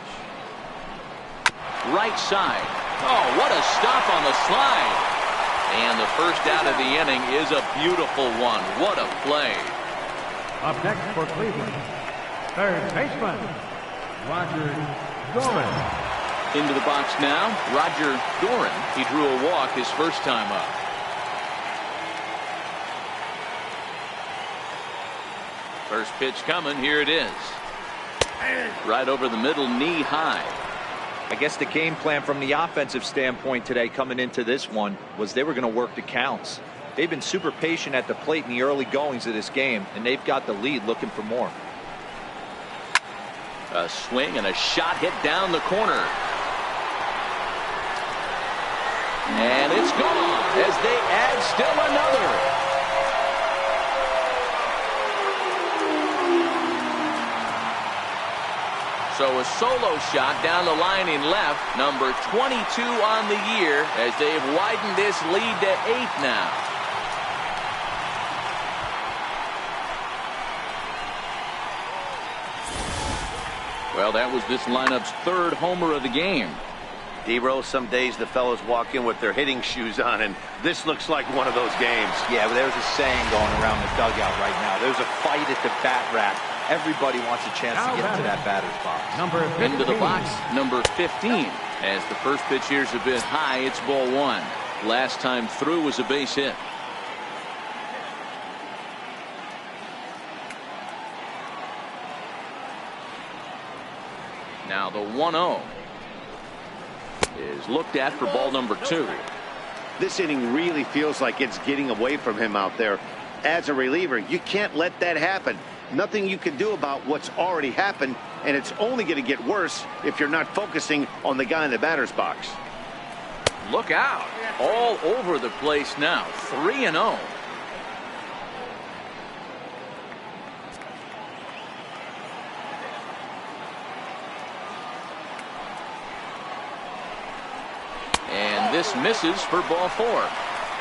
Right side. Oh, what a stop on the slide. And the first out of the inning is a beautiful one. What a play. Up next for Cleveland, third baseman, Roger Doran. Into the box now, Roger Doran. He drew a walk his first time up. First pitch coming. Here it is. Right over the middle, knee high. I guess the game plan from the offensive standpoint today coming into this one was they were going to work the counts. They've been super patient at the plate in the early goings of this game, and they've got the lead looking for more. A swing and a shot hit down the corner. And it's gone as they add still another. So a solo shot down the line in left, number 22 on the year, as they've widened this lead to 8 now. Well, that was this lineup's 3rd homer of the game. D-Rose, some days the fellows walk in with their hitting shoes on, and this looks like one of those games. Yeah, but there's a saying going around the dugout right now. There's a fight at the bat rack. Everybody wants a chance to get into that batter's box. Number 15. Into the box, number 15. As the first pitch here's a bit high, it's ball 1. Last time through was a base hit. Now the 1-0 is looked at for ball number 2. This inning really feels like it's getting away from him out there. As a reliever, you can't let that happen. Nothing you can do about what's already happened, and it's only going to get worse if you're not focusing on the guy in the batter's box. Look out. All over the place now. 3-0. And this misses for ball 4.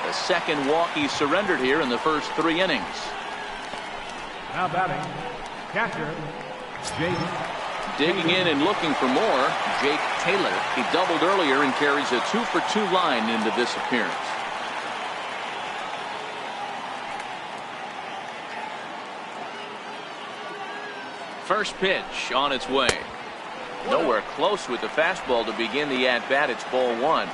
The second walk he surrendered here in the first 3 innings. Now batting, catcher, Jake. Digging in and looking for more, Jake Taylor. He doubled earlier and carries a 2-for-2 line into this appearance. First pitch on its way. Nowhere close with the fastball to begin the at-bat. It's ball 1.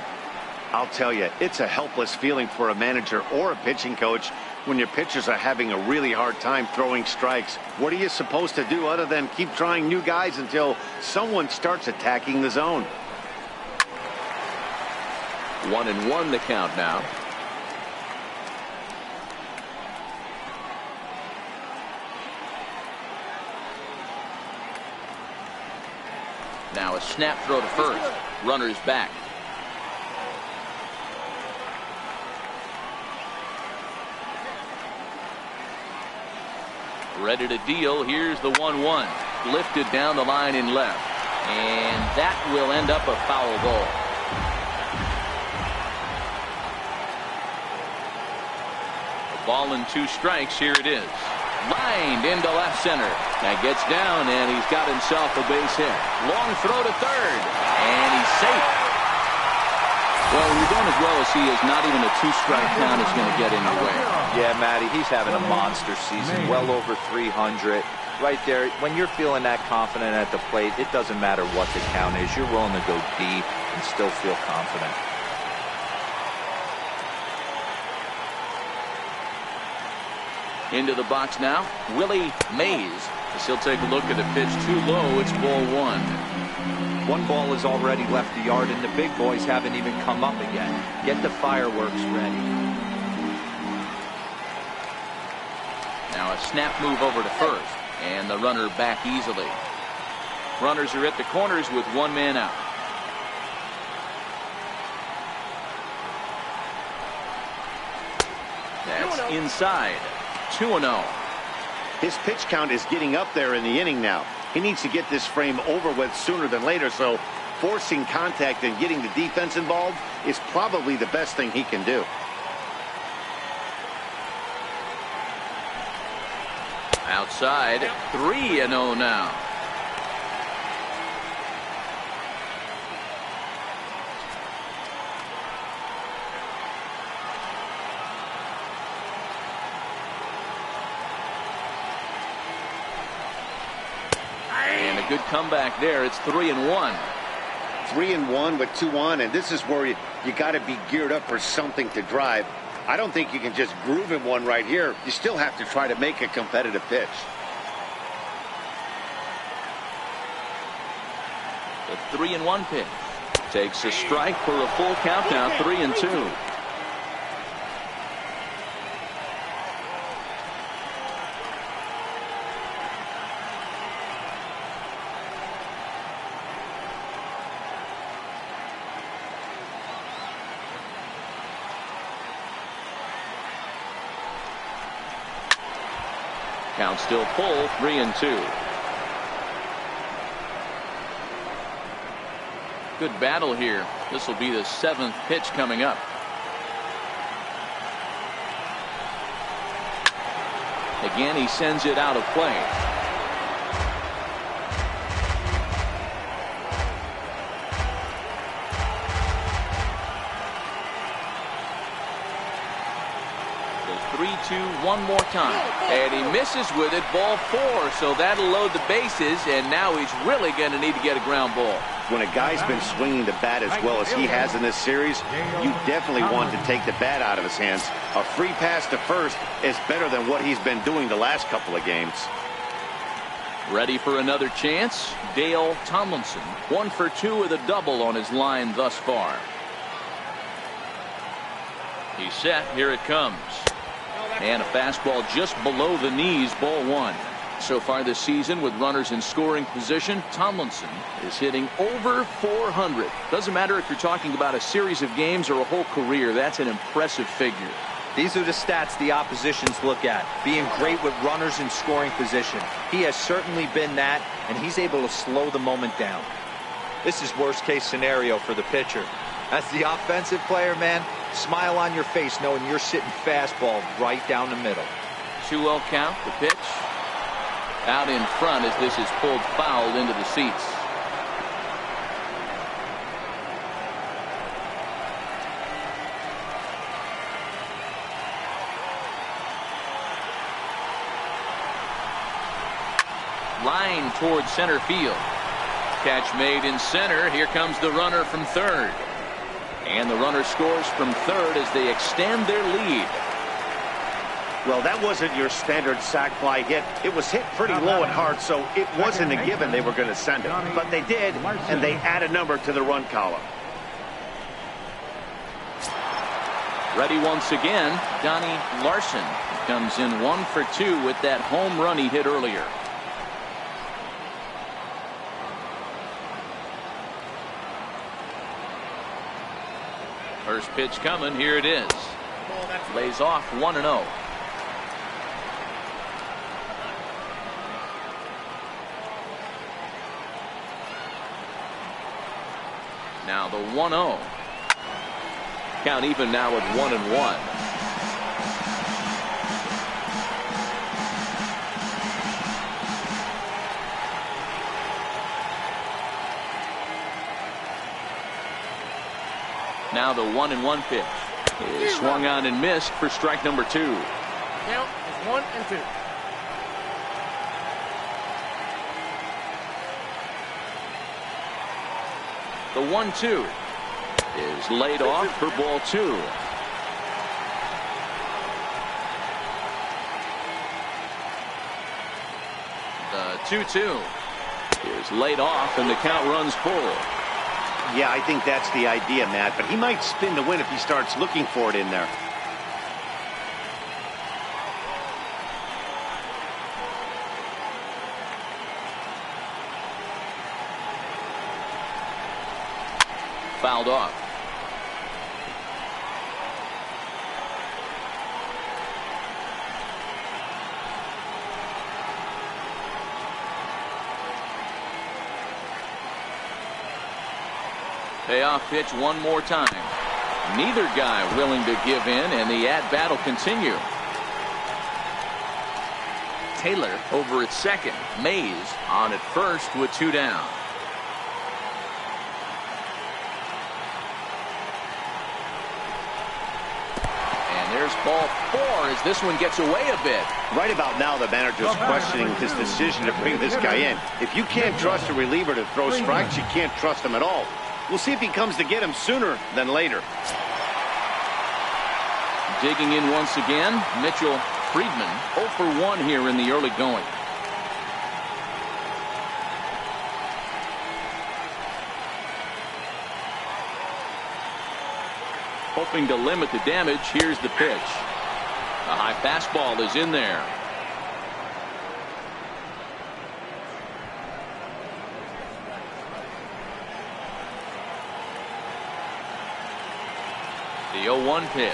I'll tell you, it's a helpless feeling for a manager or a pitching coach when your pitchers are having a really hard time throwing strikes. What are you supposed to do other than keep trying new guys until someone starts attacking the zone? 1-1 the count now. Now a snap throw to first. Runner's back. Ready to deal. Here's the 1-1. Lifted down the line in left. And that will end up a foul ball. A ball and 2 strikes. Here it is. Lined into left center. That gets down, and he's got himself a base hit. Long throw to third. And he's safe. Well, when you're doing as well as he is, not even a 2-strike count is going to get in your way. Yeah, Matty, he's having a monster season, well over 300. Right there, when you're feeling that confident at the plate, it doesn't matter what the count is. You're willing to go deep and still feel confident. Into the box now, Willie Mays. As he'll take a look at the pitch too low. It's ball 1. 1 ball has already left the yard, and the big boys haven't even come up again. Get the fireworks ready. Now a snap move over to first, and the runner back easily. Runners are at the corners with 1 man out. That's inside. 2-0. His pitch count is getting up there in the inning now. He needs to get this frame over with sooner than later, so forcing contact and getting the defense involved is probably the best thing he can do. Outside, 3-0 now. Good comeback there. It's 3-1. 3-1 with 2 on, and this is where you got to be geared up for something to drive. I don't think you can just groove in one right here. You still have to try to make a competitive pitch. The 3-1 pitch takes a strike for a full count now. 3-2. Count still full, 3-2. Good battle here. This will be the 7th pitch coming up. Again, he sends it out of play. The 3-2 one more time. And he misses with it. Ball 4. So that'll load the bases. And now he's really going to need to get a ground ball. When a guy's been swinging the bat as well as he has in this series, you definitely want to take the bat out of his hands. A free pass to first is better than what he's been doing the last couple of games. Ready for another chance? Dale Tomlinson, 1 for 2 with a double on his line thus far. He's set. Here it comes. And a fastball just below the knees, ball 1. So far this season, with runners in scoring position, Tomlinson is hitting over 400. Doesn't matter if you're talking about a series of games or a whole career. That's an impressive figure. These are the stats the oppositions look at. Being great with runners in scoring position. He has certainly been that, and he's able to slow the moment down. This is worst case scenario for the pitcher. As the offensive player, man, smile on your face knowing you're sitting fastball right down the middle. 2-0 count, the pitch. Out in front as this is pulled foul into the seats. Line towards center field. Catch made in center. Here comes the runner from third. And the runner scores from third as they extend their lead. Well, that wasn't your standard sac fly hit. It was hit pretty low and hard, so it wasn't a given they were going to send it. But they did, and they add a number to the run column. Ready once again, Donnie Larson comes in 1 for 2 with that home run he hit earlier. First pitch coming. Here it is. Lays off 1-0. Now the 1-0. Count even now at 1-1. Now the 1-1 pitch is swung on and missed for strike number 2. Count is 1-2. The 1-2 is laid off for ball 2. The 2-2 is laid off and the count runs full. Yeah, I think that's the idea, Matt, but he might spin to win if he starts looking for it in there. Fouled off. Payoff pitch one more time. Neither guy willing to give in, and the at-bat will continue. Taylor over at second. Mays on at first with 2 down. There's ball 4 as this one gets away a bit. Right about now, the manager's questioning his decision to bring this guy in. If you can't trust a reliever to throw strikes, you can't trust him at all. We'll see if he comes to get him sooner than later. Digging in once again, Mitchell Friedman 0 for 1 here in the early going. Hoping to limit the damage. Here's the pitch. A high fastball is in there. The 0-1 pitch.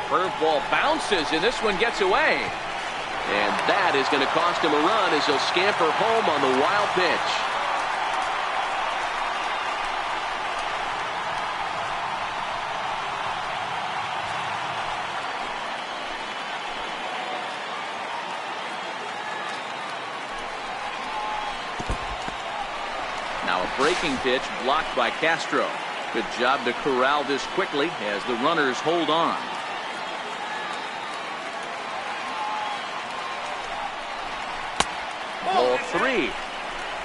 Curveball bounces and this one gets away. And that is going to cost him a run as he'll scamper home on the wild pitch. Now a breaking pitch blocked by Castro. Good job to corral this quickly as the runners hold on. Ball 3.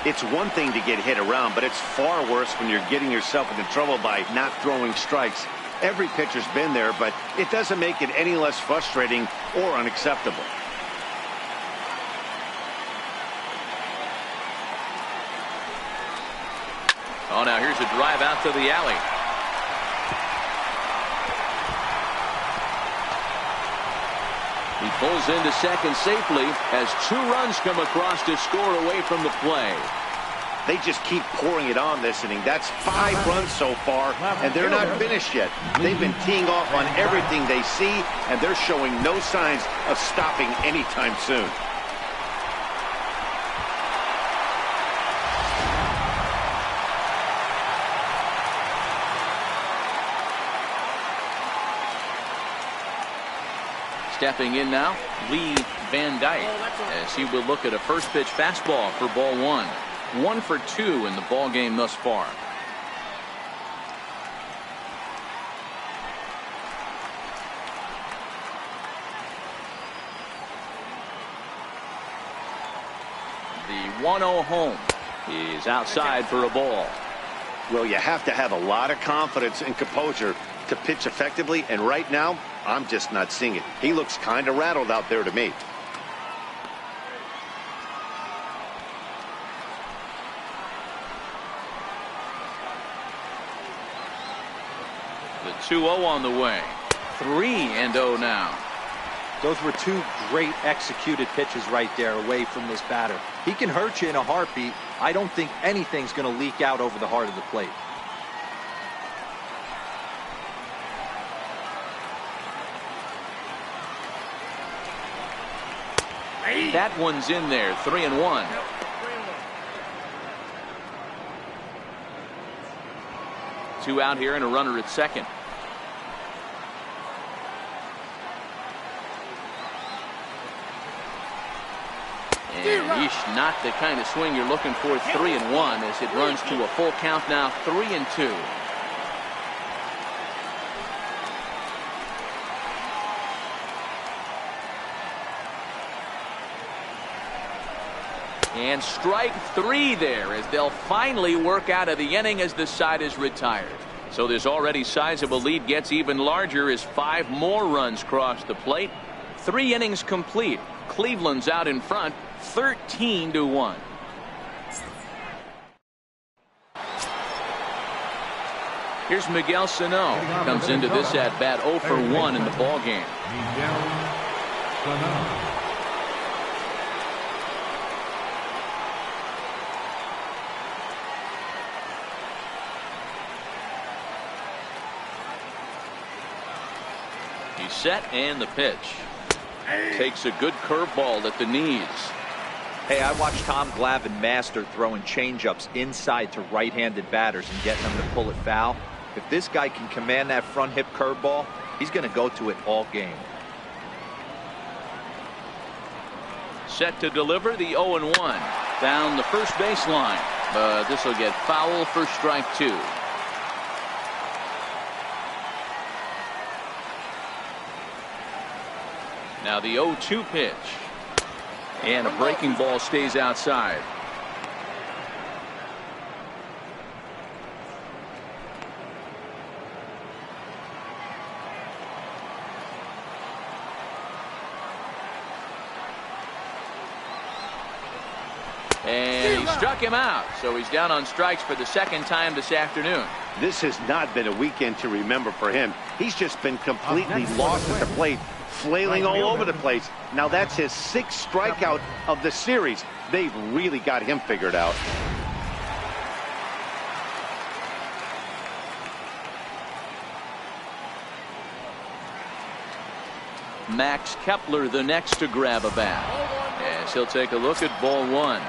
It's one thing to get hit around, but it's far worse when you're getting yourself into trouble by not throwing strikes. Every pitcher's been there, but it doesn't make it any less frustrating or unacceptable. Oh, now here's a drive out to the alley. He pulls into second safely as 2 runs come across to score away from the play. They just keep pouring it on this inning. That's 5 runs so far, and they're not finished yet. They've been teeing off on everything they see, and they're showing no signs of stopping anytime soon. Stepping in now, Lee Van Dyke, as he will look at a first pitch fastball for ball 1. 1 for 2 in the ball game thus far. The 1-0 home is outside for a ball. Well, you have to have a lot of confidence and composure to pitch effectively, and right now, I'm just not seeing it. He looks kind of rattled out there to me. The 2-0 on the way. 3-0 now. Those were 2 great executed pitches right there away from this batter. He can hurt you in a heartbeat. I don't think anything's going to leak out over the heart of the plate. That one's in there. 3-1. Two out here and a runner at second. And yeesh, not the kind of swing you're looking for. 3-1 as it runs to a full count now. 3-2. And strike 3 there as they'll finally work out of the inning as the side is retired. So this already sizable lead gets even larger as 5 more runs cross the plate. 3 innings complete. Cleveland's out in front 13-1. Here's Miguel Sano. Comes into this at bat 0 for 1 in the ball game. Miguel Sano. He's set and the pitch. Takes a good curveball at the knees. Hey, I watched Tom Glavine master throwing changeups inside to right-handed batters and getting them to pull it foul. If this guy can command that front hip curveball, he's going to go to it all game. Set to deliver the 0-1 down the first baseline, but this will get foul for strike 2. Now the 0-2 pitch, and a breaking ball stays outside. And he struck him out, so he's down on strikes for the second time this afternoon. This has not been a weekend to remember for him. He's just been completely lost at the plate, flailing all over the place. Now that's his 6th strikeout of the series. They've really got him figured out. Max Kepler the next to grab a bat, as he'll take a look at ball one.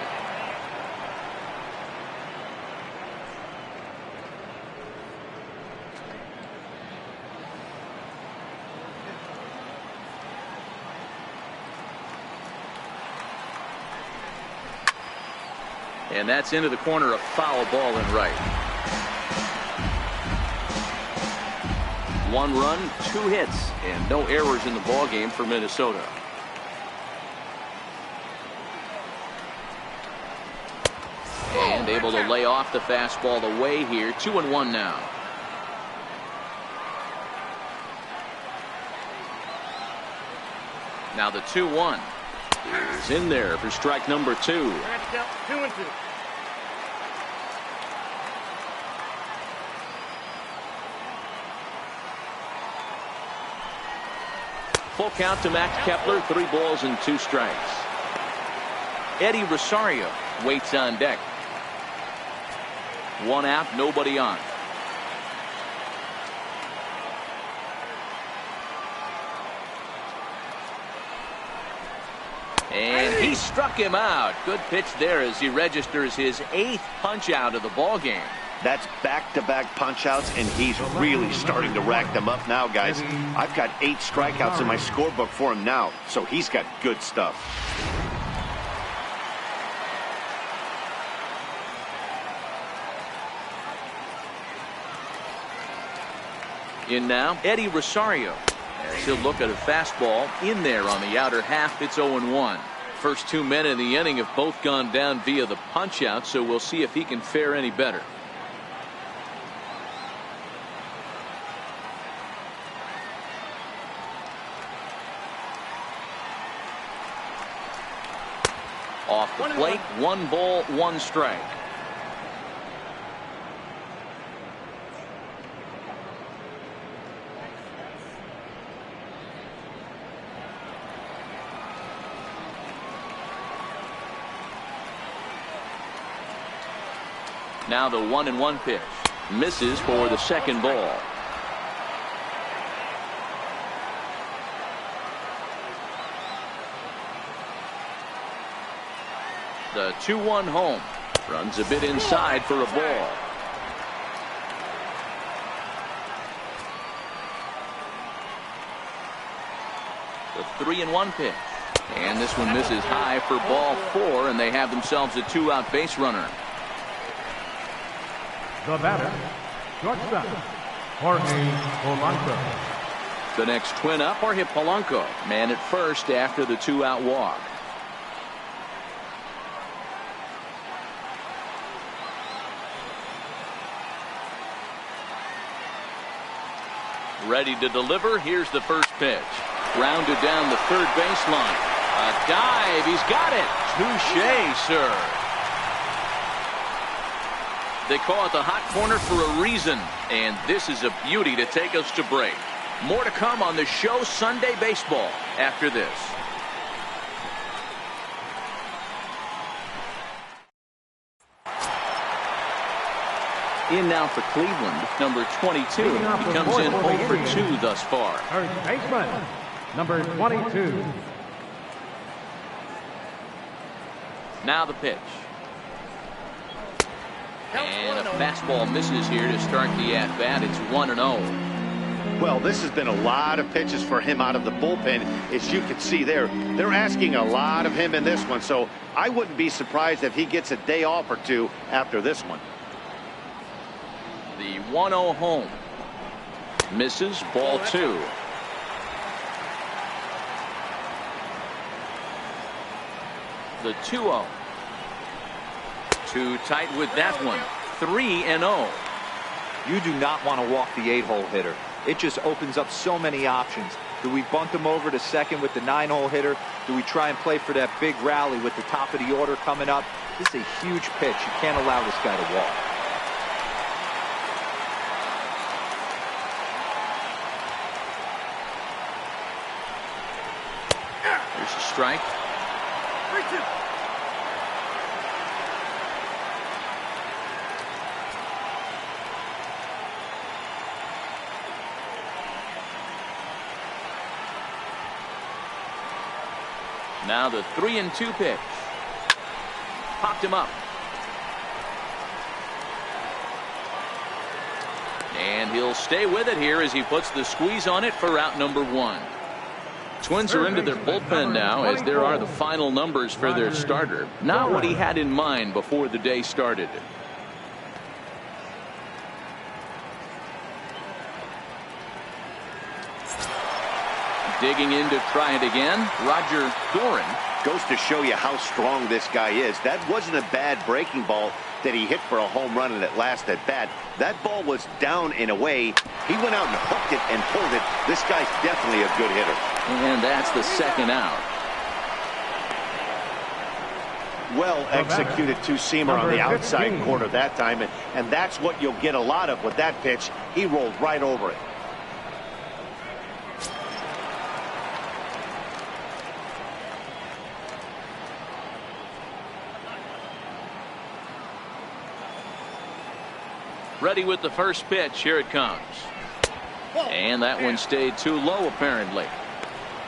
And that's into the corner, a foul ball and right. 1 run, 2 hits, and no errors in the ball game for Minnesota. And able to lay off the fastball away here. 2-1 now. Now the 2-1 is in there for strike number 2. 2-2. Full count to Max Kepler, 3 balls and 2 strikes. Eddie Rosario waits on deck. 1 out, nobody on. And he struck him out. Good pitch there as he registers his 8th punch out of the ball game. That's back-to-back punch-outs, and he's really starting to rack them up now, guys. I've got 8 strikeouts in my scorebook for him now, so he's got good stuff. In now, Eddie Rosario, as he'll look at a fastball in there on the outer half. It's 0-1. First 2 men in the inning have both gone down via the punch-out, so we'll see if he can fare any better. Off the plate, 1 ball, 1 strike. Now the 1-1 pitch. Misses for the 2nd ball. The 2-1 home. Runs a bit inside for a ball. The 3-1 pitch. And this one misses high for ball 4, and they have themselves a 2-out base runner. The batter, shortstop, Jorge Polanco. The next twin up, Jorge Polanco. Man at first after the 2-out walk. Ready to deliver. Here's the first pitch. Grounded down the 3rd baseline. A dive. He's got it. Touché, sir. They call it the hot corner for a reason, and this is a beauty to take us to break. More to come on the show Sunday Baseball after this. In now for Cleveland, number 22. He comes in 0 for 2 thus far. First baseman, number 22. Now the pitch. And a fastball misses here to start the at-bat. It's 1-0. Well, this has been a lot of pitches for him out of the bullpen. As you can see there, they're asking a lot of him in this one, so I wouldn't be surprised if he gets a day off or 2 after this one. The 1-0 home. Misses, ball 2. The 2-0. Too tight with that one. 3-0. You do not want to walk the 8-hole hitter. It just opens up so many options. Do we bunt him over to second with the 9-hole hitter? Do we try and play for that big rally with the top of the order coming up? This is a huge pitch. You can't allow this guy to walk. Here's a strike. 3-2. Now the 3-2 pitch. Popped him up. And he'll stay with it here as he puts the squeeze on it for out number 1. Twins are into their bullpen now as there are the final numbers for their starter. Not what he had in mind before the day started. Digging in to try it again, Roger Doran. Goes to show you how strong this guy is. That wasn't a bad breaking ball that he hit for a home run in that last at bat. That ball was down and away. He went out and hooked it and pulled it. This guy's definitely a good hitter. And that's the second out. Well executed two-seamer on the outside corner that time, and that's what you'll get a lot of with that pitch. He rolled right over it. Ready with the first pitch. Here it comes. And that one stayed too low, apparently.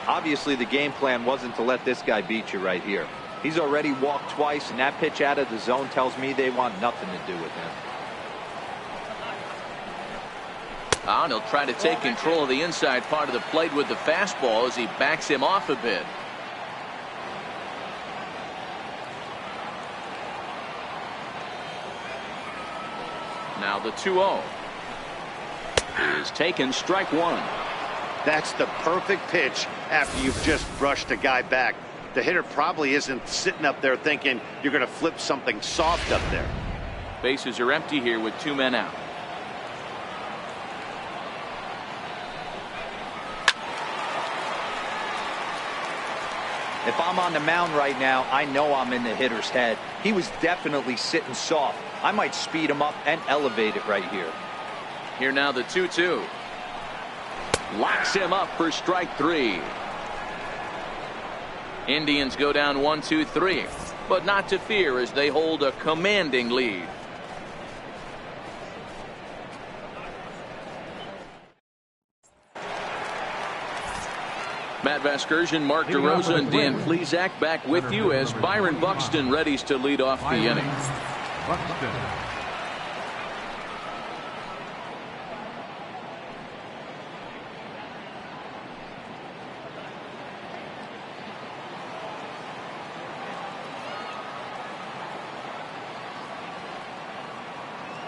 Obviously, the game plan wasn't to let this guy beat you right here. He's already walked twice, and that pitch out of the zone tells me they want nothing to do with him. And he'll try to take control of the inside part of the plate with the fastball as he backs him off a bit. Now the 2-0 is taken, strike 1. That's the perfect pitch after you've just brushed a guy back. The hitter probably isn't sitting up there thinking you're going to flip something soft up there. Bases are empty here with 2 men out. If I'm on the mound right now, I know I'm in the hitter's head. He was definitely sitting soft. I might speed him up and elevate it right here. Here now the 2-2. Locks him up for strike 3. Indians go down 1-2-3, but not to fear as they hold a commanding lead. Matt Vasgersian, Mark DeRosa, and Dan Plesac back with you as Byron Buxton readies to lead off the inning. Buxton.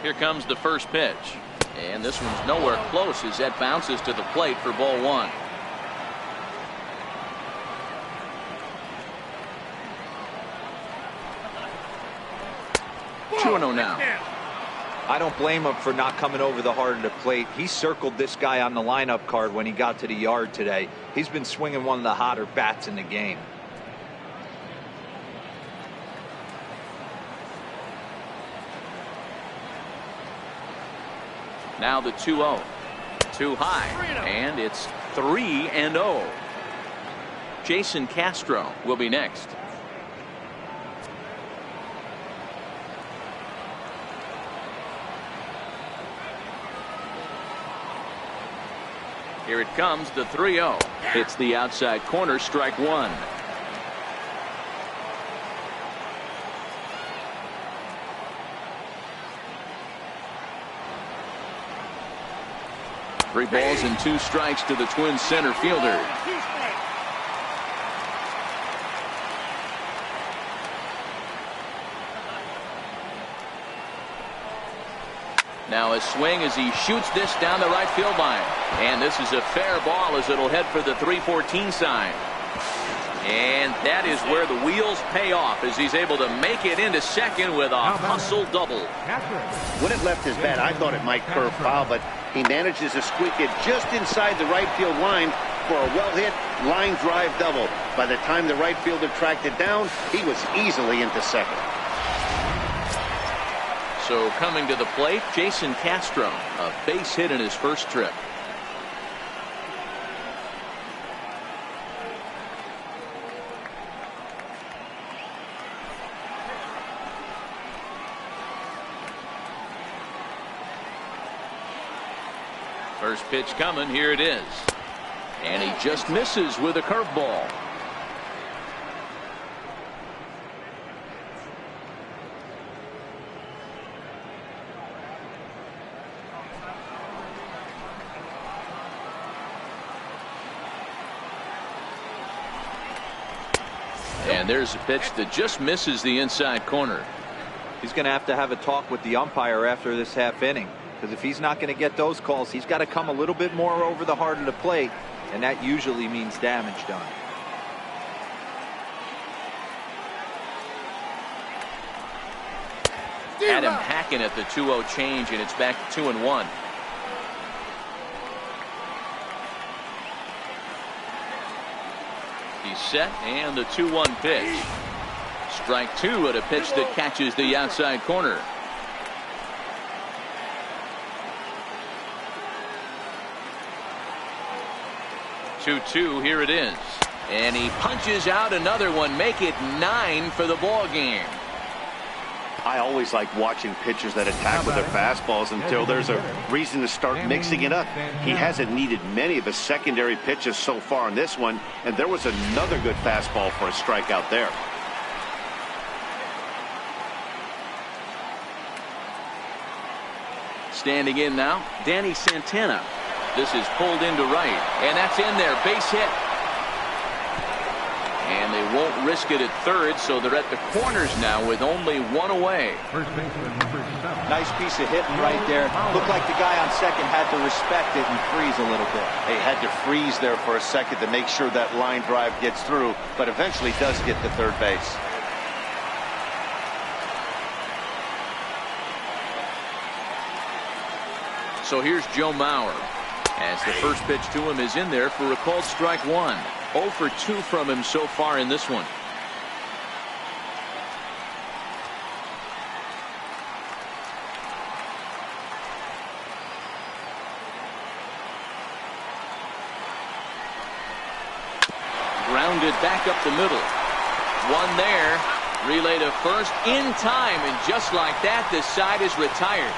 Here comes the first pitch. And this one's nowhere close as that bounces to the plate for ball 1. Now. I don't blame him for not coming over the heart of the plate. He circled this guy on the lineup card when he got to the yard today. He's been swinging one of the hotter bats in the game. Now the 2-0. Too high, and it's 3-0. Jason Castro will be next. Here it comes, the 3-0. It's the outside corner, strike 1. Three balls and 2 strikes to the Twins center fielder. Now a swing as he shoots this down the right field line. And this is a fair ball as it'll head for the 3-14 sign. And that is where the wheels pay off as he's able to make it into second with a hustle double. When it left his bat, I thought it might curve foul, but he manages to squeak it just inside the right field line for a well-hit line drive double. By the time the right fielder tracked it down, he was easily into second. So coming to the plate, Jason Castro, a base hit in his first trip. First pitch coming, here it is. And he just misses with a curveball. And there's a pitch that just misses the inside corner. He's going to have a talk with the umpire after this half inning, because if he's not going to get those calls, he's got to come a little bit more over the heart of the plate, and that usually means damage done. Adam Hacken at the 2-0 change, and it's back to 2-1. He's set, and the 2-1 pitch. Strike two at a pitch that catches the outside corner. Two-two, here it is. And he punches out another one, make it 9 for the ball game. I always like watching pitchers that attack with their fastballs until there's a reason to start mixing it up. He hasn't needed many of his secondary pitches so far in this one, and there was another good fastball for a strikeout there. Standing in now, Danny Santana. This is pulled into right, and that's in there, base hit. And they won't risk it at third, so they're at the corners now with only one away. First baseman, number 7. Nice piece of hitting right there. Looked like the guy on second had to respect it and freeze a little bit. He had to freeze there for a second to make sure that line drive gets through, but eventually does get to third base. So here's Joe Mauer, as the first pitch to him is in there for a called strike one. 0 for 2 from him so far in this one. Grounded back up the middle. One there. Relay to first in time, and just like that, this side is retired.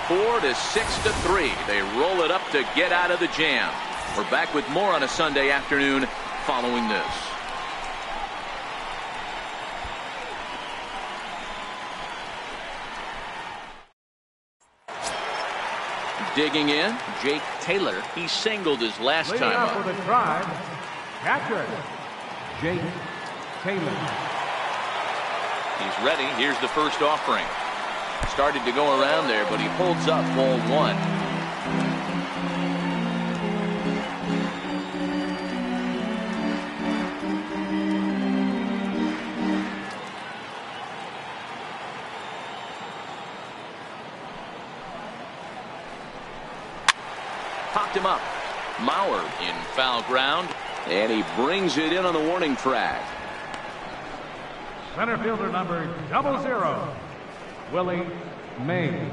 4-6-3. They roll it up to get out of the jam. We're back with more on a Sunday afternoon following this. Digging in, Jake Taylor. He singled his last Leading time up up. for the Tribe, catcher, Jake Taylor. He's ready. Here's the first offering. Started to go around there, but he holds up ball one. Popped him up. Mauer in foul ground, and he brings it in on the warning track. Center fielder number 00, Willie Mays.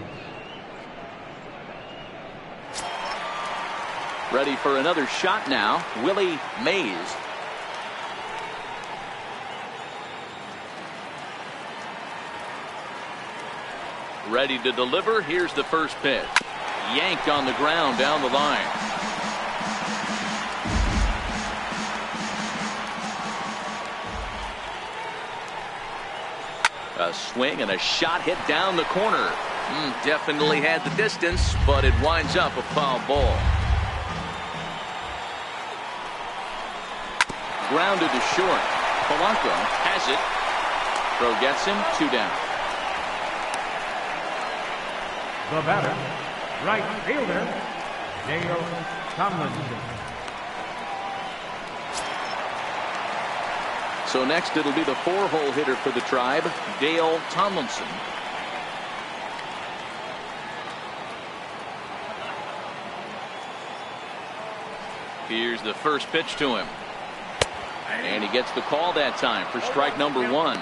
Ready for another shot now, Willie Mays. Ready to deliver. Here's the first pitch. Yanked on the ground down the line. A swing and a shot hit down the corner. Definitely had the distance, but it winds up a foul ball. Grounded to short. Polanco has it. Throw gets him. 2 down. The batter, right fielder, Dale Tomlinson. So next it'll be the 4-hole hitter for the Tribe, Dale Tomlinson. Here's the first pitch to him. And he gets the call that time for strike number 1.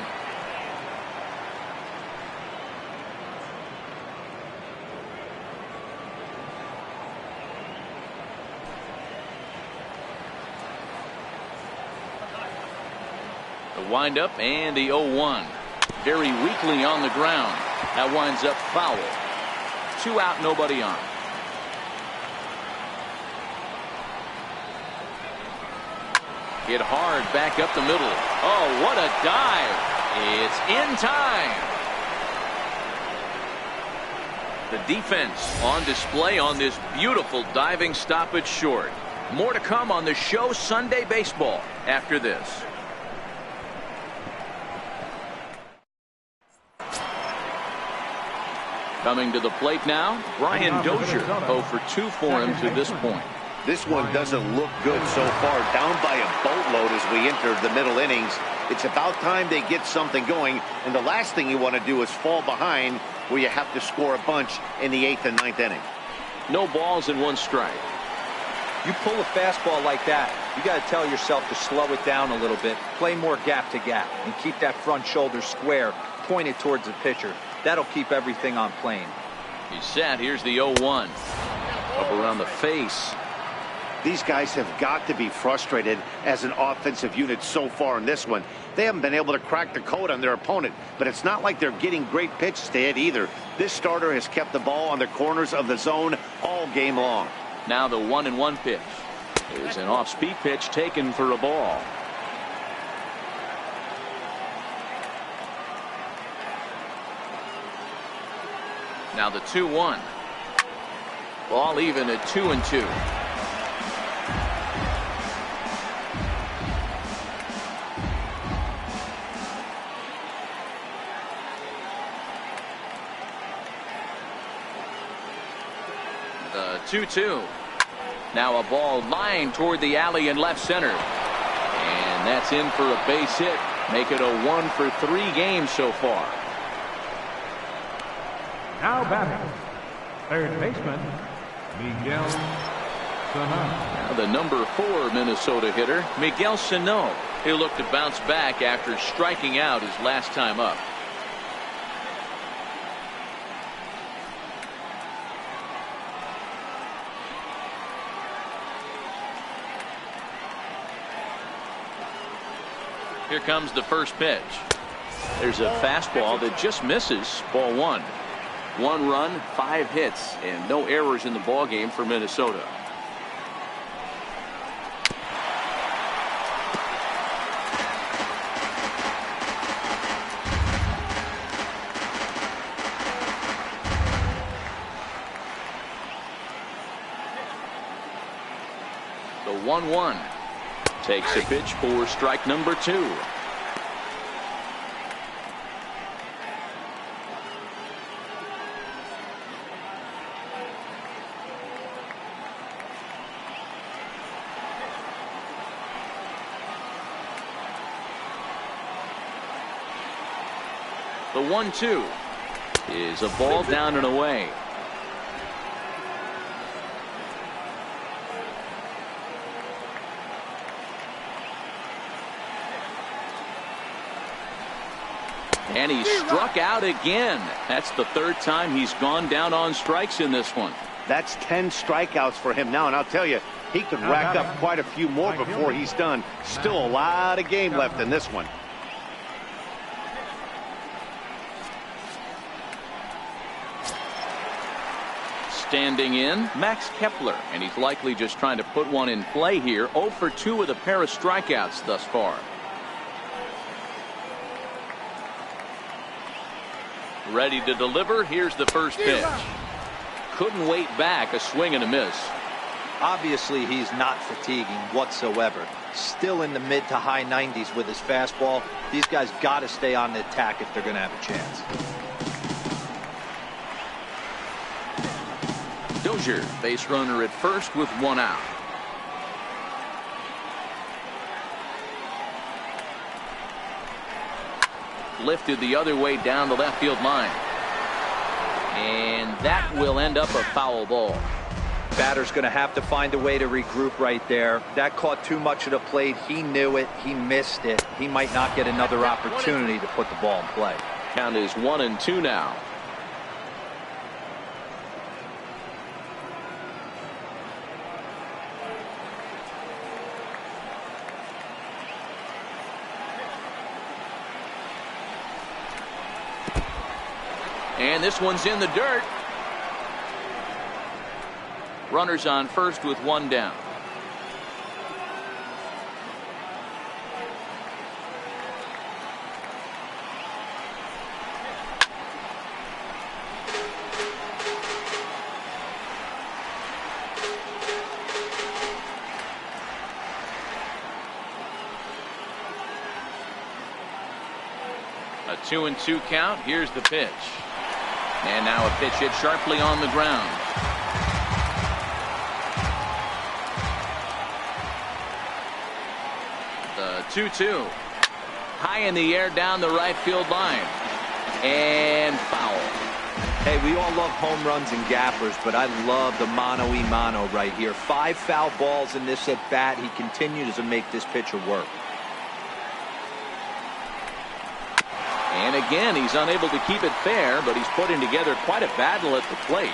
The windup and the 0-1. Very weakly on the ground. That winds up foul. 2 out, nobody on. Hit hard back up the middle. Oh, what a dive. It's in time. The defense on display on this beautiful diving stoppage short. More to come on the show Sunday Baseball after this. Coming to the plate now, Brian Dozier. 0 for 2 for him to this point. This one doesn't look good so far. Down by a boatload as we enter the middle innings. It's about time they get something going, and the last thing you want to do is fall behind where you have to score a bunch in the 8th and 9th inning. No balls and 1 strike. You pull a fastball like that, you got to tell yourself to slow it down a little bit, play more gap to gap, and keep that front shoulder square, pointed towards the pitcher. That'll keep everything on plane. He's set. Here's the 0-1. Up around the face. These guys have got to be frustrated as an offensive unit so far in this one. They haven't been able to crack the code on their opponent, but it's not like they're getting great pitches to hit either. This starter has kept the ball on the corners of the zone all game long. Now the 1-1 pitch is an off-speed pitch taken for a ball. Now the 2-1. Ball even at 2-2. The 2-2. Now a ball lined toward the alley in left center. And that's in for a base hit. Make it a 1 for 3 games so far. Now batting, third baseman, Miguel Sano. The number 4 Minnesota hitter, Miguel Sano. He'll look to bounce back after striking out his last time up. Here comes the first pitch. There's a fastball that just misses. Ball 1. 1 run, 5 hits, and no errors in the ball game for Minnesota. The 1-1 takes a pitch for strike number 2. The 1-2 is a ball down and away. And he struck out again. That's the 3rd time he's gone down on strikes in this one. That's 10 strikeouts for him now, and I'll tell you, he could rack up quite a few more before he's done. Still a lot of game left in this one. Standing in, Max Kepler, and he's likely just trying to put one in play here. 0 for 2 with a pair of strikeouts thus far. Ready to deliver. Here's the first pitch. Couldn't wait back. A swing and a miss. Obviously, he's not fatiguing whatsoever. Still in the mid to high 90s with his fastball. These guys got to stay on the attack if they're going to have a chance. Dozier, base runner at first with 1 out. Lifted the other way down the left field line. And that will end up a foul ball. Batter's going to have to find a way to regroup right there. That caught too much of the plate. He knew it. He missed it. He might not get another opportunity to put the ball in play. Count is 1-2 now. And this one's in the dirt. Runners on first with 1 down. A 2-2 count. Here's the pitch. And now a pitch hit sharply on the ground. The 2-2. High in the air down the right field line. And foul. Hey, we all love home runs and gappers, but I love the mano-y-mano right here. 5 foul balls in this at bat. He continues to make this pitcher work. And again, he's unable to keep it fair, but he's putting together quite a battle at the plate.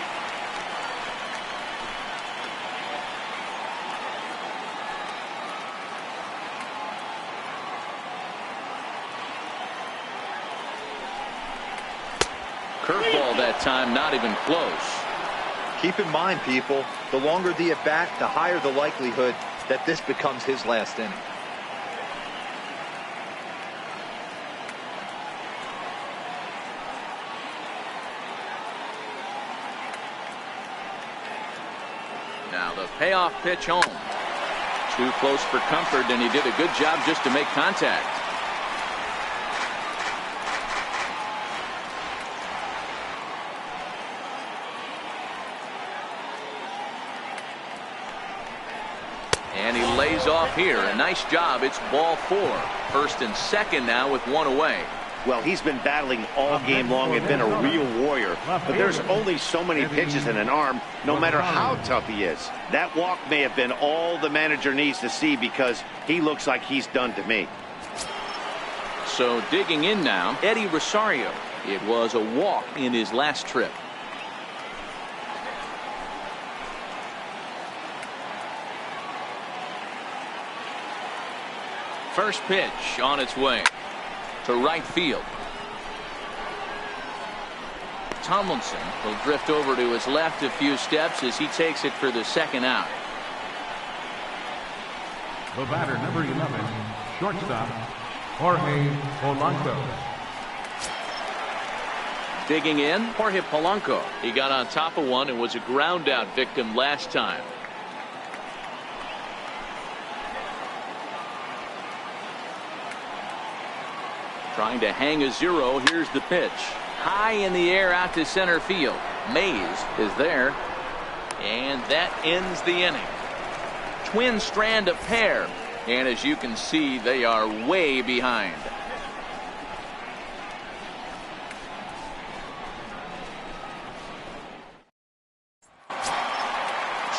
Curveball that time, not even close. Keep in mind, people, the longer the at-bat, the higher the likelihood that this becomes his last inning. Now the payoff pitch home. Too close for comfort, and he did a good job just to make contact. And he lays off here. A nice job. It's ball 4. First and second now with 1 away. Well, he's been battling all game long and been a real warrior. But there's only so many pitches in an arm, no matter how tough he is. That walk may have been all the manager needs to see because he looks like he's done to me. So digging in now, Eddie Rosario. It was a walk in his last trip. First pitch on its way to right field. Tomlinson will drift over to his left a few steps as he takes it for the second out. The batter, number 11, shortstop, Jorge Polanco. Digging in, Jorge Polanco. He got on top of one and was a ground out victim last time. Trying to hang a 0. Here's the pitch. High in the air out to center field. Mays is there. And that ends the inning. Twin strand of pair. And as you can see, they are way behind.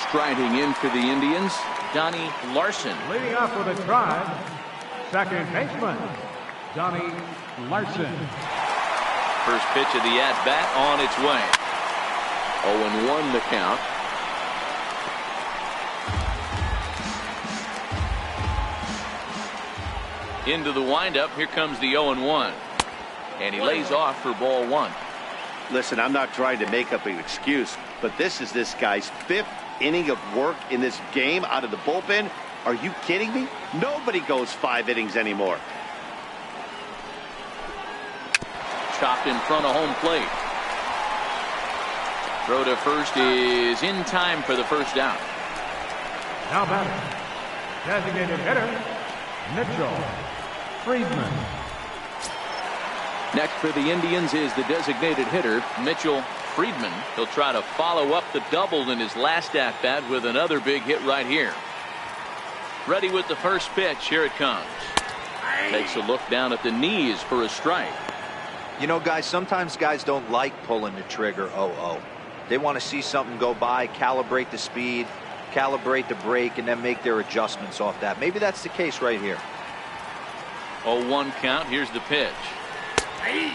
Striding in for the Indians, Donnie Larson. Leading off with a drive, second baseman, Donnie Larson. First pitch of the at-bat on its way. 0-1 the count. Into the windup. Here comes the 0-1. And he lays off for ball 1. Listen, I'm not trying to make up an excuse, but this is this guy's 5th inning of work in this game out of the bullpen. Are you kidding me? Nobody goes 5 innings anymore. Chopped in front of home plate. Throw to first is in time for the first down. Now batting, designated hitter, Mitchell Friedman. Next for the Indians is the designated hitter, Mitchell Friedman. He'll try to follow up the double in his last at-bat with another big hit right here. Ready with the first pitch. Here it comes. Takes a look down at the knees for a strike. You know, guys, sometimes guys don't like pulling the trigger 0-0. They want to see something go by, calibrate the speed, calibrate the brake, and then make their adjustments off that. Maybe that's the case right here. 0-1 count. Here's the pitch.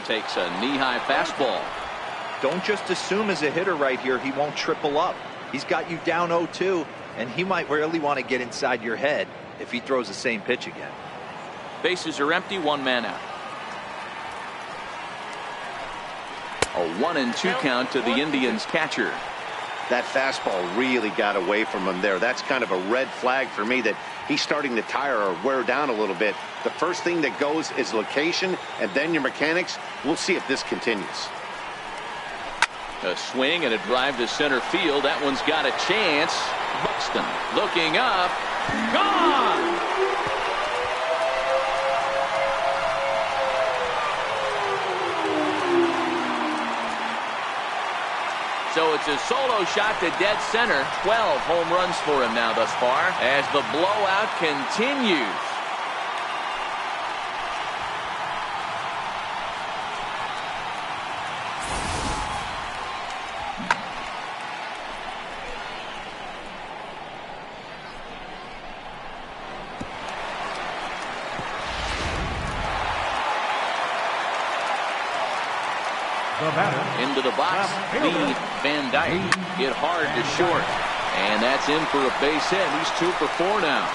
Takes a knee-high fastball. Don't just assume as a hitter right here he won't triple up. He's got you down 0-2, and he might really want to get inside your head if he throws the same pitch again. Bases are empty, 1 man out. A 1-2 count to the Indians catcher. That fastball really got away from him there. That's kind of a red flag for me that he's starting to tire or wear down a little bit. The first thing that goes is location and then your mechanics. We'll see if this continues. A swing and a drive to center field. That one's got a chance. Buxton looking up. Gone! so it's a solo shot to dead center. 12 home runs for him now thus far as the blowout continues. Into the box, Lee Van Dyke hit hard to short, and that's in for a base hit. He's 2 for 4 now.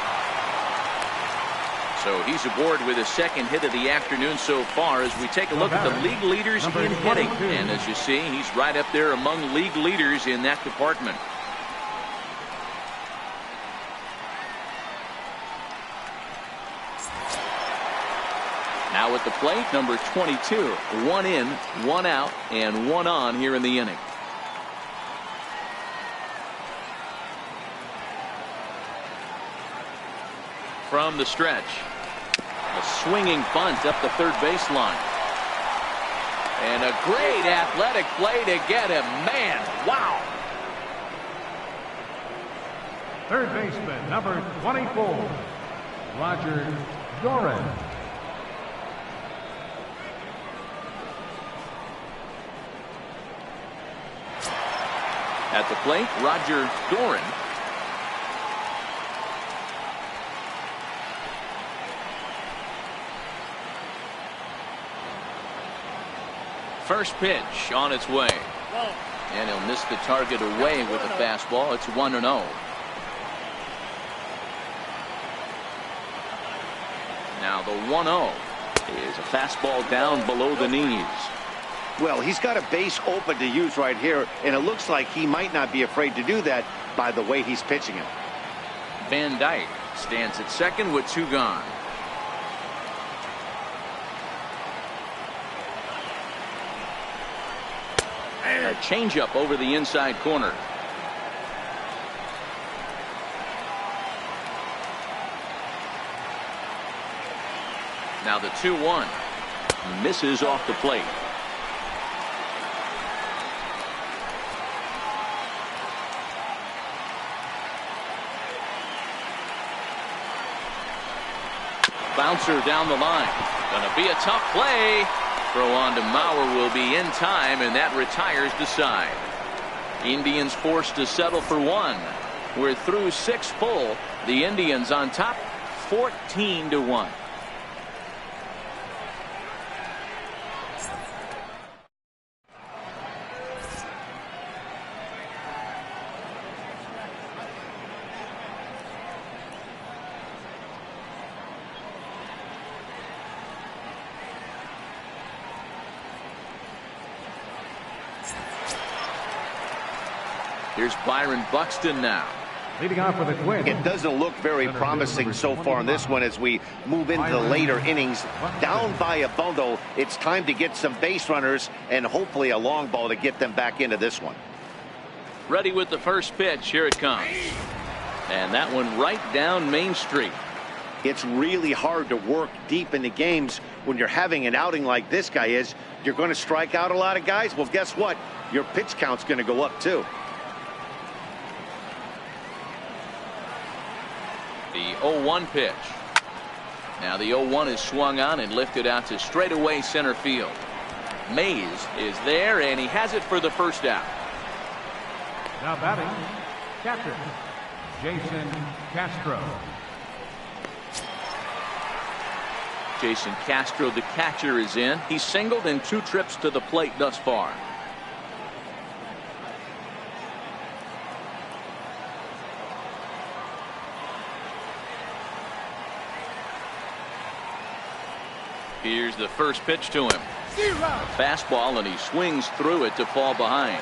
So he's aboard with his second hit of the afternoon so far as we take a look at the league leaders in hitting. And as you see, he's right up there among league leaders in that department. Now at the plate, number 22. 1 in, 1 out, and 1 on here in the inning. From the stretch, a swinging bunt up the third baseline. And a great athletic play to get him. Man, wow. Third baseman, number 24, Roger Doran. At the plate, Roger Doran. First pitch on its way. And he'll miss the target away with a fastball. It's 1-0. Now the 1-0 is a fastball down below the knees. Well, he's got a base open to use right here, and it looks like he might not be afraid to do that by the way he's pitching it. Van Dyke stands at second with 2 gone. A changeup over the inside corner. Now the 2-1 misses off the plate. Bouncer down the line. Gonna be a tough play. Throw on to Mauer will be in time, and that retires the side. Indians forced to settle for 1. We're through 6 full. The Indians on top 14-1. Here's Byron Buxton now. Leading off with a Twins. It doesn't look very promising so far in this one as we move into the later innings. Down by a bundle, it's time to get some base runners and hopefully a long ball to get them back into this one. Ready with the first pitch. Here it comes. And that one right down Main Street. It's really hard to work deep into games when you're having an outing like this guy is. You're going to strike out a lot of guys. Well, guess what? Your pitch count's going to go up too. The 0-1 pitch. Now the 0-1 is swung on and lifted out to straightaway center field. Mays is there, and he has it for the first out. Now batting, catcher, Jason Castro. Jason Castro, the catcher, is in. He's singled in 2 trips to the plate thus far. Here's the first pitch to him. A fastball, and he swings through it to fall behind.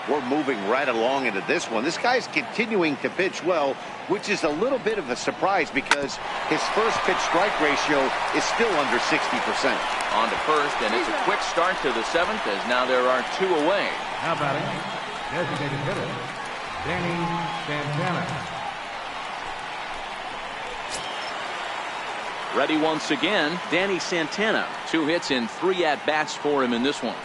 We're moving right along into this one. This guy's continuing to pitch well, which is a little bit of a surprise because his first pitch strike ratio is still under 60%. On to first, and it's a quick start to the 7th as now there are 2 away. Now batting, designated hitter, Danny Santana. Ready once again, Danny Santana. 2 hits in 3 at-bats for him in this one.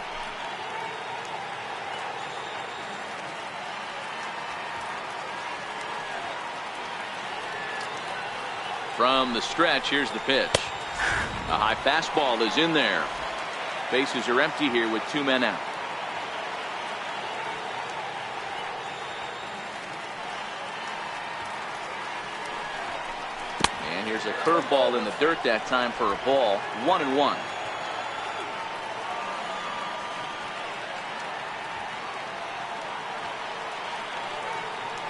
From the stretch, here's the pitch. A high fastball is in there. Bases are empty here with 2 men out. And here's a curveball in the dirt that time for a ball. 1-1.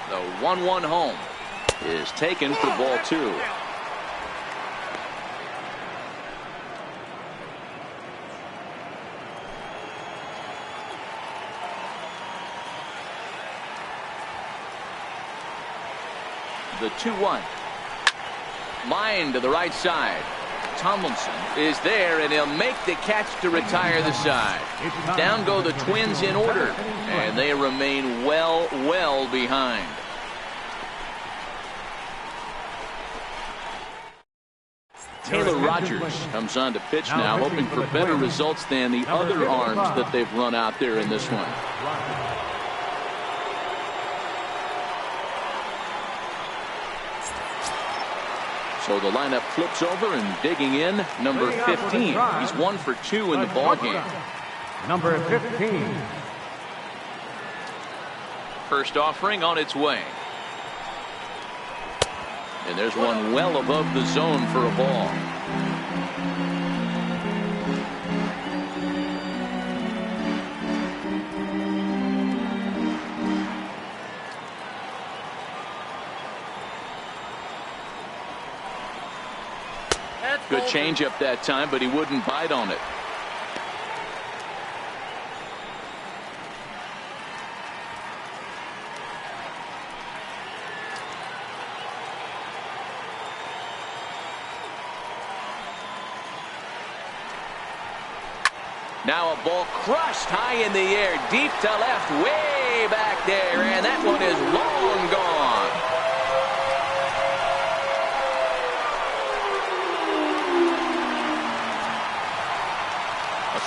The 1-1 home is taken for ball 2. The 2-1. Line to the right side. Tomlinson is there, and he'll make the catch to retire the side. Down go the Twins in order, and they remain well behind. Taylor Rogers comes on to pitch now, hoping for better results than the other arms that they've run out there in this one. So the lineup flips over, and digging in, number 15. He's 1 for 2 in the ball game. Number 15. First offering on its way. And there's one well above the zone for a ball. Good changeup that time, but he wouldn't bite on it. Now a ball crushed high in the air, deep to left, way back there, and that one is long gone.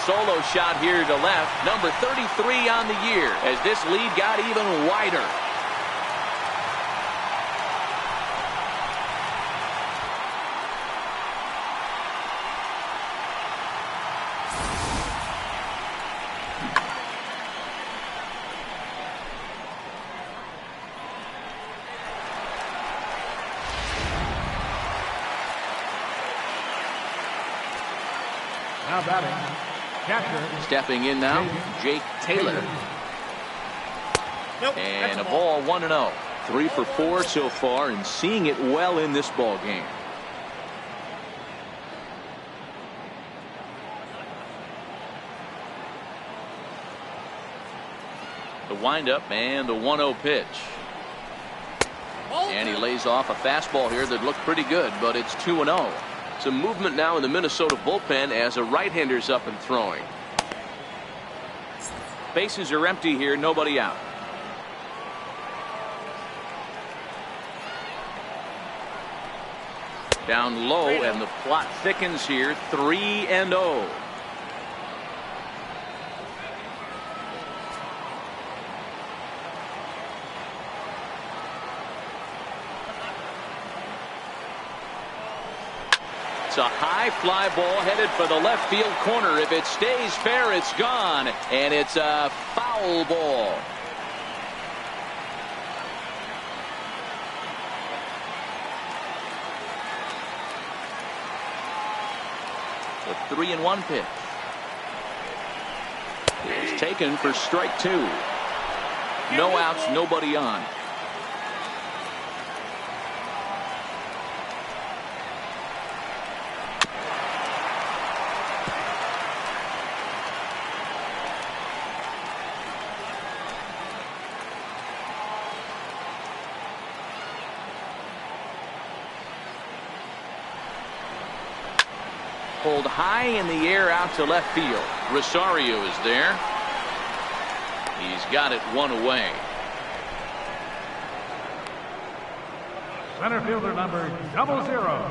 Solo shot here to left. Number 33 on the year as this lead got even wider. Now batting. Catcher. Stepping in now, Jake Taylor. Nope, and a ball, 1-0. 3 for 4 so far, and seeing it well in this ball game. The windup and the 1-0 pitch. And he lays off a fastball here that looked pretty good, but it's 2-0. Some movement now in the Minnesota bullpen as a right-hander's up and throwing. Bases are empty here, nobody out. Down low, and the plot thickens here. 3-0. It's a high fly ball headed for the left field corner. If it stays fair, it's gone, and it's a foul ball. The 3-1 pitch. It's taken for strike 2. No outs, nobody on. Pulled high in the air out to left field. Rosario is there. He's got it one away. Center fielder number 00,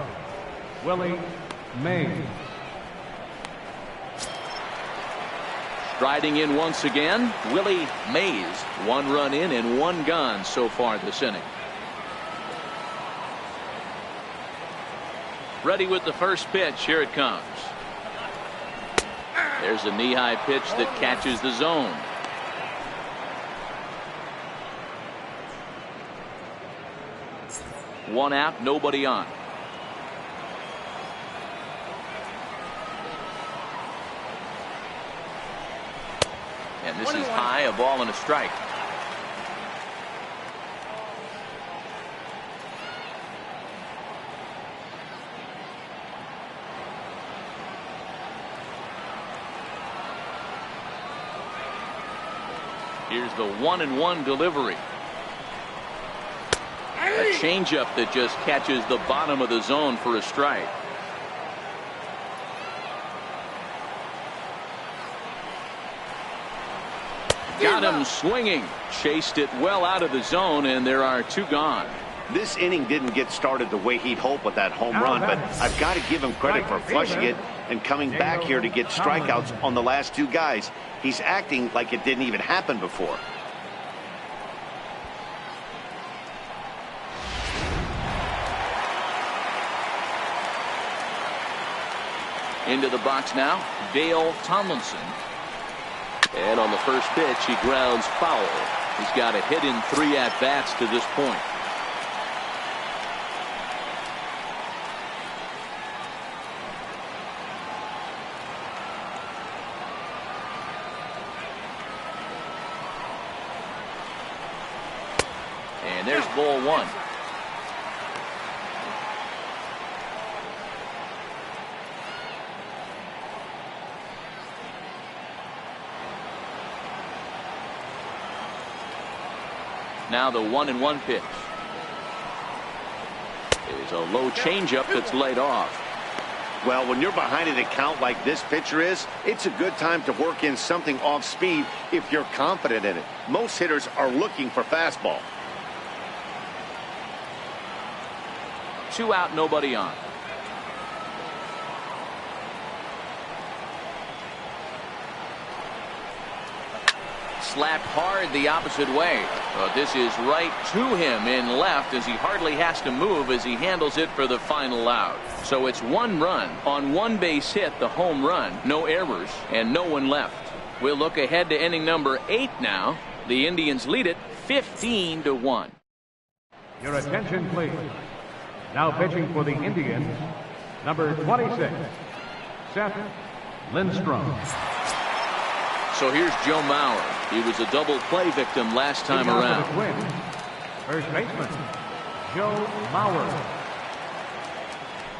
Willie Mays. Striding in once again, Willie Mays. 1 run in and 1 gone so far this inning. Ready with the first pitch. Here it comes. There's a knee-high pitch that catches the zone. One out, nobody on. And this is high, a ball and a strike. Here's the 1-1 delivery. A changeup that just catches the bottom of the zone for a strike. Got him swinging. Chased it well out of the zone, and there are two gone. This inning didn't get started the way he'd hoped with that home run, but I've got to give him credit for flushing it and coming back here to get strikeouts on the last two guys. He's acting like it didn't even happen before. Into the box now, Dale Tomlinson. And on the first pitch, he grounds foul. He's got a hit in 3 at-bats to this point. And there's ball 1. Now the 1-1 pitch. There's a low changeup that's laid off. Well, when you're behind an account like this pitcher is, it's a good time to work in something off speed if you're confident in it. Most hitters are looking for fastball. 2 out, nobody on. Slapped hard the opposite way. But this is right to him in left as he hardly has to move as he handles it for the final out. So it's 1 run on 1 base hit, the home run, no errors, and no one left. We'll look ahead to inning number 8 now. The Indians lead it 15-1. Your attention, please. Now pitching for the Indians, number 26, Seth Lindstrom. So here's Joe Mauer. He was a double play victim last time around. First baseman, Joe Mauer.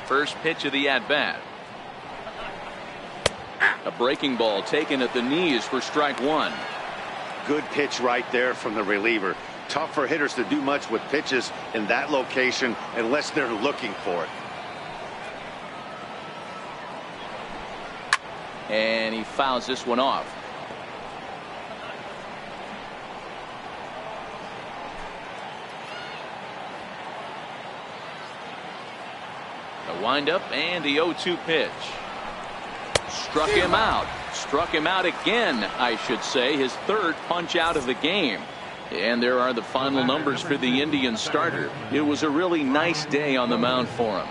First pitch of the at-bat. A breaking ball taken at the knees for strike 1. Good pitch right there from the reliever. Tough for hitters to do much with pitches in that location unless they're looking for it. And he fouls this one off. The windup and the 0-2 pitch. Struck him out. Struck him out again, I should say. His 3rd punch out of the game. And there are the final numbers for the Indians starter. It was a really nice day on the mound for him.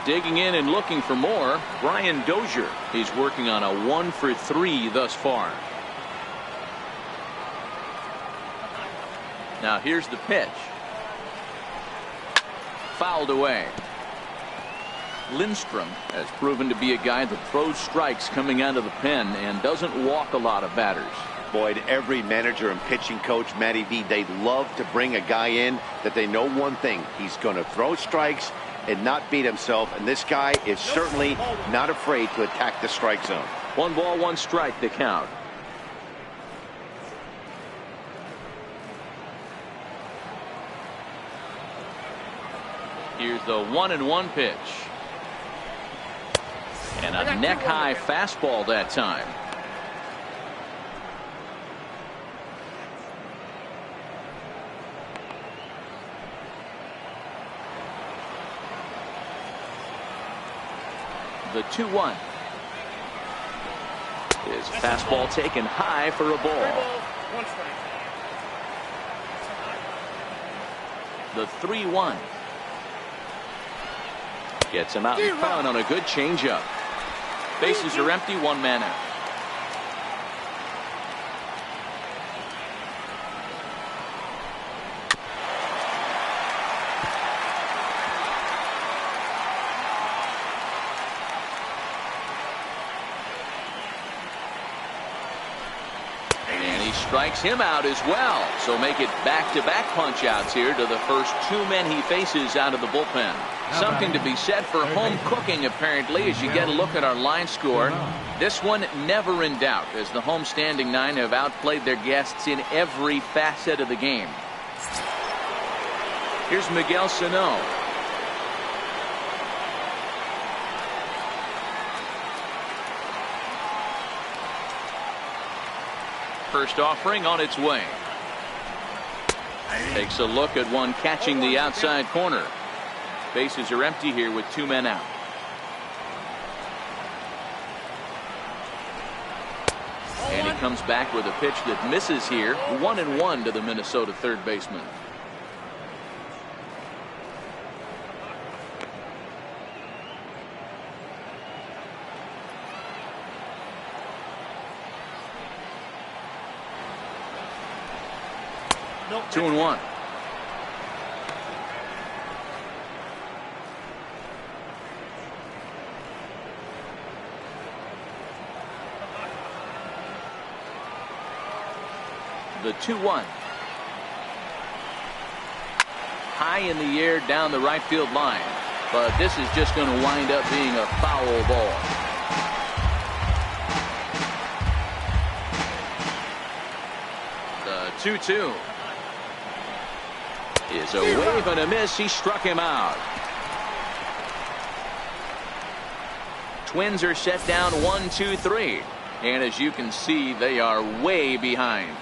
Digging in and looking for more, Brian Dozier. He's working on a 1 for 3 thus far. Now here's the pitch. Fouled away. Lindstrom has proven to be a guy that throws strikes coming out of the pen and doesn't walk a lot of batters. Boyd, every manager and pitching coach, Matty V, they love to bring a guy in that they know one thing. He's going to throw strikes and not beat himself, and this guy is certainly not afraid to attack the strike zone. 1 ball, 1 strike to count. Here's the 1-1 pitch. And a neck-high fastball that time. The 2-1. His fastball taken high for a ball. 1 strike. the 3-1. Gets him out in front on a good changeup. Bases are empty, one man out. Strikes him out as well. So make it back-to-back punch-outs here to the first two men he faces out of the bullpen. Something to be said for home cooking, apparently, as you get a look at our line score. This one never in doubt, as the home standing nine have outplayed their guests in every facet of the game. Here's Miguel Sano. First offering on its way. Takes a look at one catching the outside corner. Bases are empty here with two men out. And he comes back with a pitch that misses here. 1-1 to the Minnesota third baseman. Nope. 2-1. The 2-1. High in the air down the right field line, but this is just going to wind up being a foul ball. The 2-2. Is a wave and a miss. He struck him out. Twins are set down 1-2-3, and as you can see, they are way behind.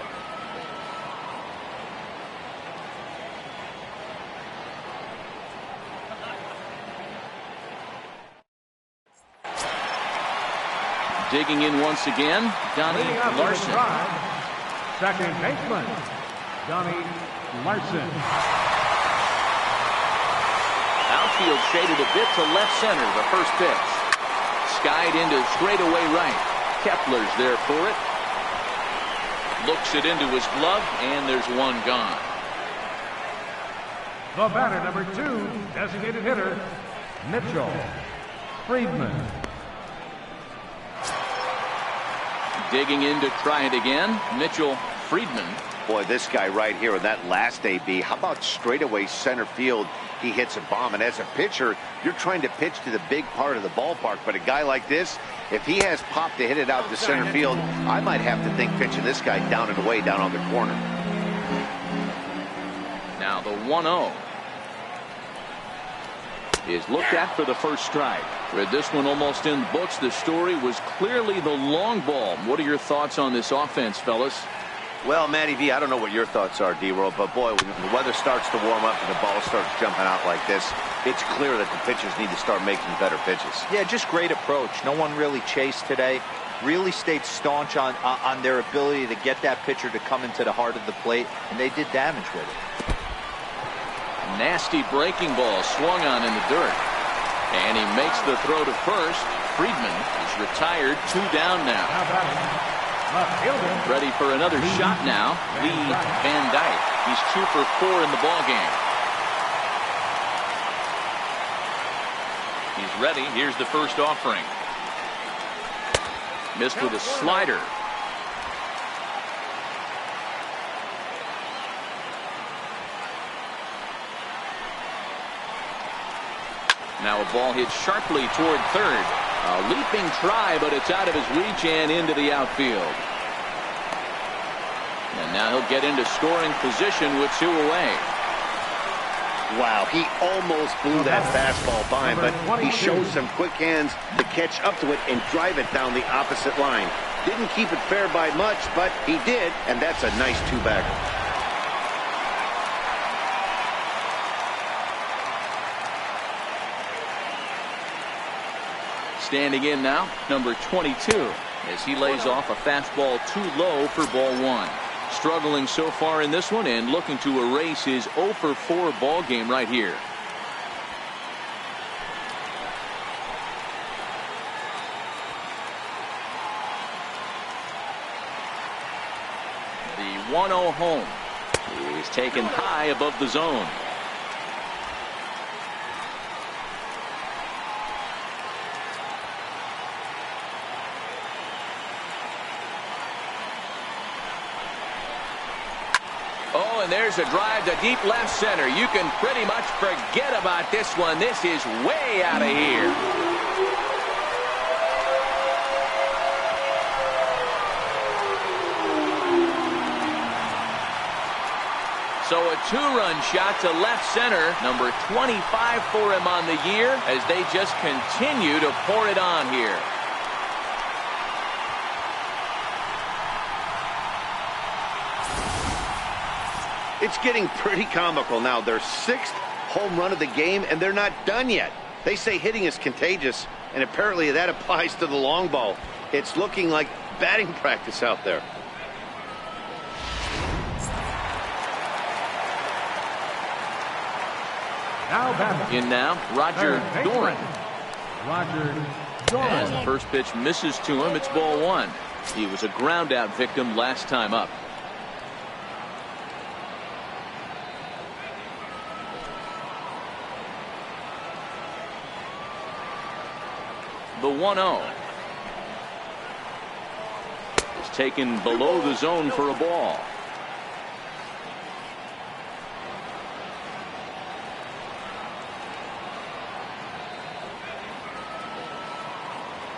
Digging in once again, Donnie Larson. Second baseman, Donnie Larson. Outfield shaded a bit to left center. The first pitch. Skied into straightaway right. Kepler's there for it. Looks it into his glove, and there's one gone. The batter, number 2, designated hitter, Mitchell Friedman. Digging in to try it again, Mitchell Friedman. Boy, this guy right here in that last AB, how about straightaway center field? He hits a bomb, and as a pitcher, you're trying to pitch to the big part of the ballpark, but a guy like this, if he has pop to hit it out to center field, I might have to think pitching this guy down and away down on the corner. Now the 1-0 is looked at for the first strike. With this one almost in the books, the story was clearly the long ball. What are your thoughts on this offense, fellas? Well, Matty V, I don't know what your thoughts are, D-Roll, but boy, when the weather starts to warm up and the ball starts jumping out like this, it's clear that the pitchers need to start making better pitches. Yeah, just great approach. No one really chased today. Really stayed staunch on their ability to get that pitcher to come into the heart of the plate, and they did damage with it. Nasty breaking ball swung on in the dirt. And he makes the throw to first. Friedman is retired, 2 down now. Ready for another shot now. Lee Van Dyke. He's 2 for 4 in the ball game. He's ready. Here's the first offering. Missed with a slider. Now a ball hit sharply toward third. A leaping try, but it's out of his reach and into the outfield. And now he'll get into scoring position with 2 away. Wow, he almost blew that fastball by him, but he shows some quick hands to catch up to it and drive it down the opposite line. Didn't keep it fair by much, but he did, and that's a nice 2-bagger. Standing in now, number 22, as he lays off a fastball too low for ball 1. Struggling so far in this one and looking to erase his 0 for 4 ball game right here. The 1-0 home is taken high above the zone. Oh, and there's a drive to deep left center. You can pretty much forget about this one. This is way out of here. So a 2-run shot to left center. Number 25 for him on the year as they just continue to pour it on here. It's getting pretty comical now. Their 6th home run of the game, and they're not done yet. They say hitting is contagious, and apparently that applies to the long ball. It's looking like batting practice out there. Now batting. In now, Roger Doran. Roger And Doran. the first pitch misses to him. It's ball 1. He was a ground out victim last time up. The 1-0 is taken below the zone for a ball.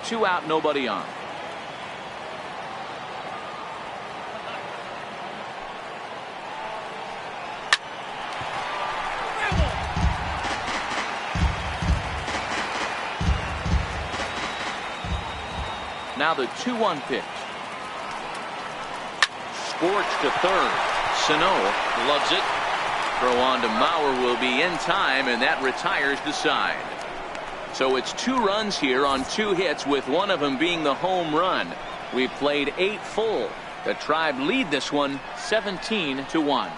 Two out, nobody on. Now the 2-1 pitch. Scorched to third. Sano loves it. Throw on to Mauer will be in time, and that retires the side. So it's 2 runs here on 2 hits, with one of them being the home run. We've played 8 full. The Tribe lead this one 17-1.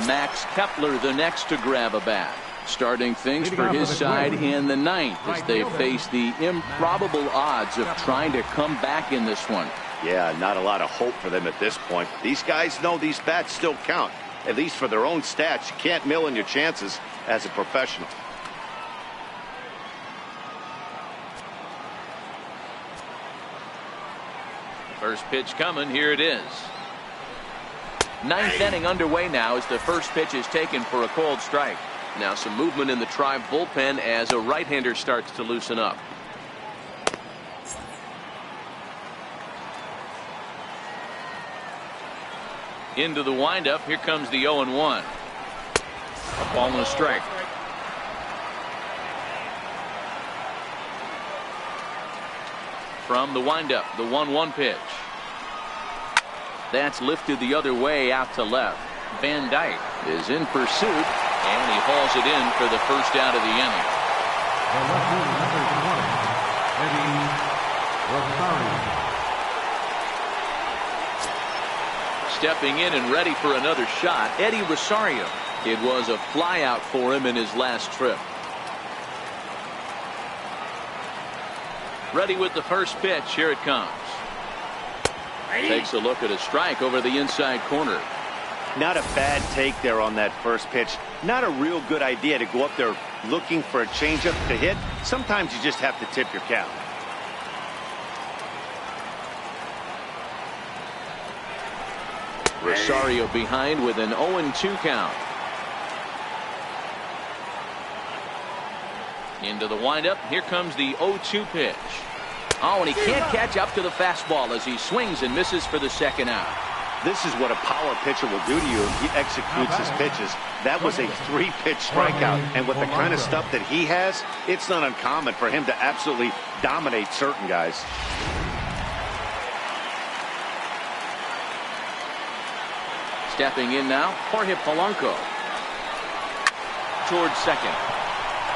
Max Kepler the next to grab a bat. Starting things for his side in the 9th as they face the improbable odds of trying to come back in this one. Yeah, not a lot of hope for them at this point. These guys know these bats still count, at least for their own stats. You can't mill in your chances as a professional. First pitch coming. Here it is. 9th inning underway now as the first pitch is taken for a called strike. Now some movement in the Tribe bullpen as a right-hander starts to loosen up. Into the windup. Here comes the 0-1. A ball and a strike. From the windup, the 1-1 pitch. That's lifted the other way out to left. Van Dyke is in pursuit, and he hauls it in for the first out of the inning. The lefty, number 20, Eddie Rosario. Stepping in and ready for another shot, Eddie Rosario. It was a flyout for him in his last trip. Ready with the first pitch. Here it comes. Takes a look at a strike over the inside corner. Not a bad take there on that first pitch. Not a real good idea to go up there looking for a changeup to hit. Sometimes you just have to tip your cap. Rosario behind with an 0-2 count. Into the windup. Here comes the 0-2 pitch. Oh, and he can't catch up to the fastball as he swings and misses for the second out. This is what a power pitcher will do to you if he executes his pitches. That was a 3-pitch strikeout, and with the kind of stuff that he has, it's not uncommon for him to absolutely dominate certain guys. Stepping in now, Jorge Polanco. Towards second.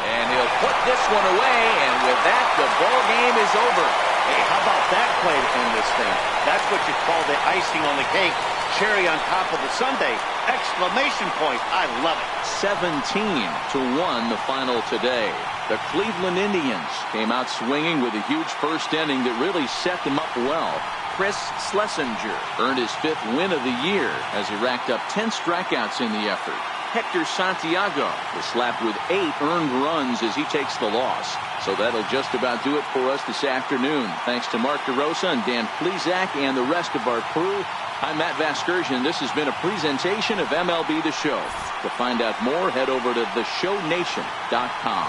And he'll put this one away, and with that, the ball game is over. Hey, how about that play to end this thing? That's what you call the icing on the cake. Cherry on top of the sundae. Exclamation point. I love it. 17-1 the final today. The Cleveland Indians came out swinging with a huge first inning that really set them up well. Chris Schlesinger earned his 5th win of the year as he racked up 10 strikeouts in the effort. Hector Santiago was slapped with 8 earned runs as he takes the loss. So that'll just about do it for us this afternoon. Thanks to Mark DeRosa and Dan Plesac and the rest of our crew. I'm Matt Vasgersian. This has been a presentation of MLB The Show. To find out more, head over to theshownation.com.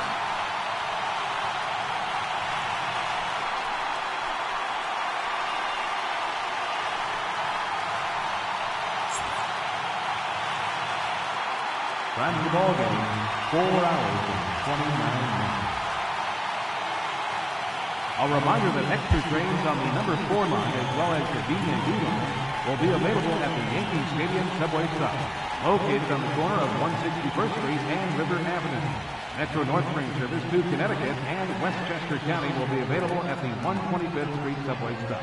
Time of the ball game, 4 hours and 29 minutes. A reminder that extra trains on the number 4 line as well as the B and D line will be available at the Yankee Stadium subway stop, located on the corner of 161st Street and River Avenue. Metro North Spring service to Connecticut and Westchester County will be available at the 125th Street subway stop.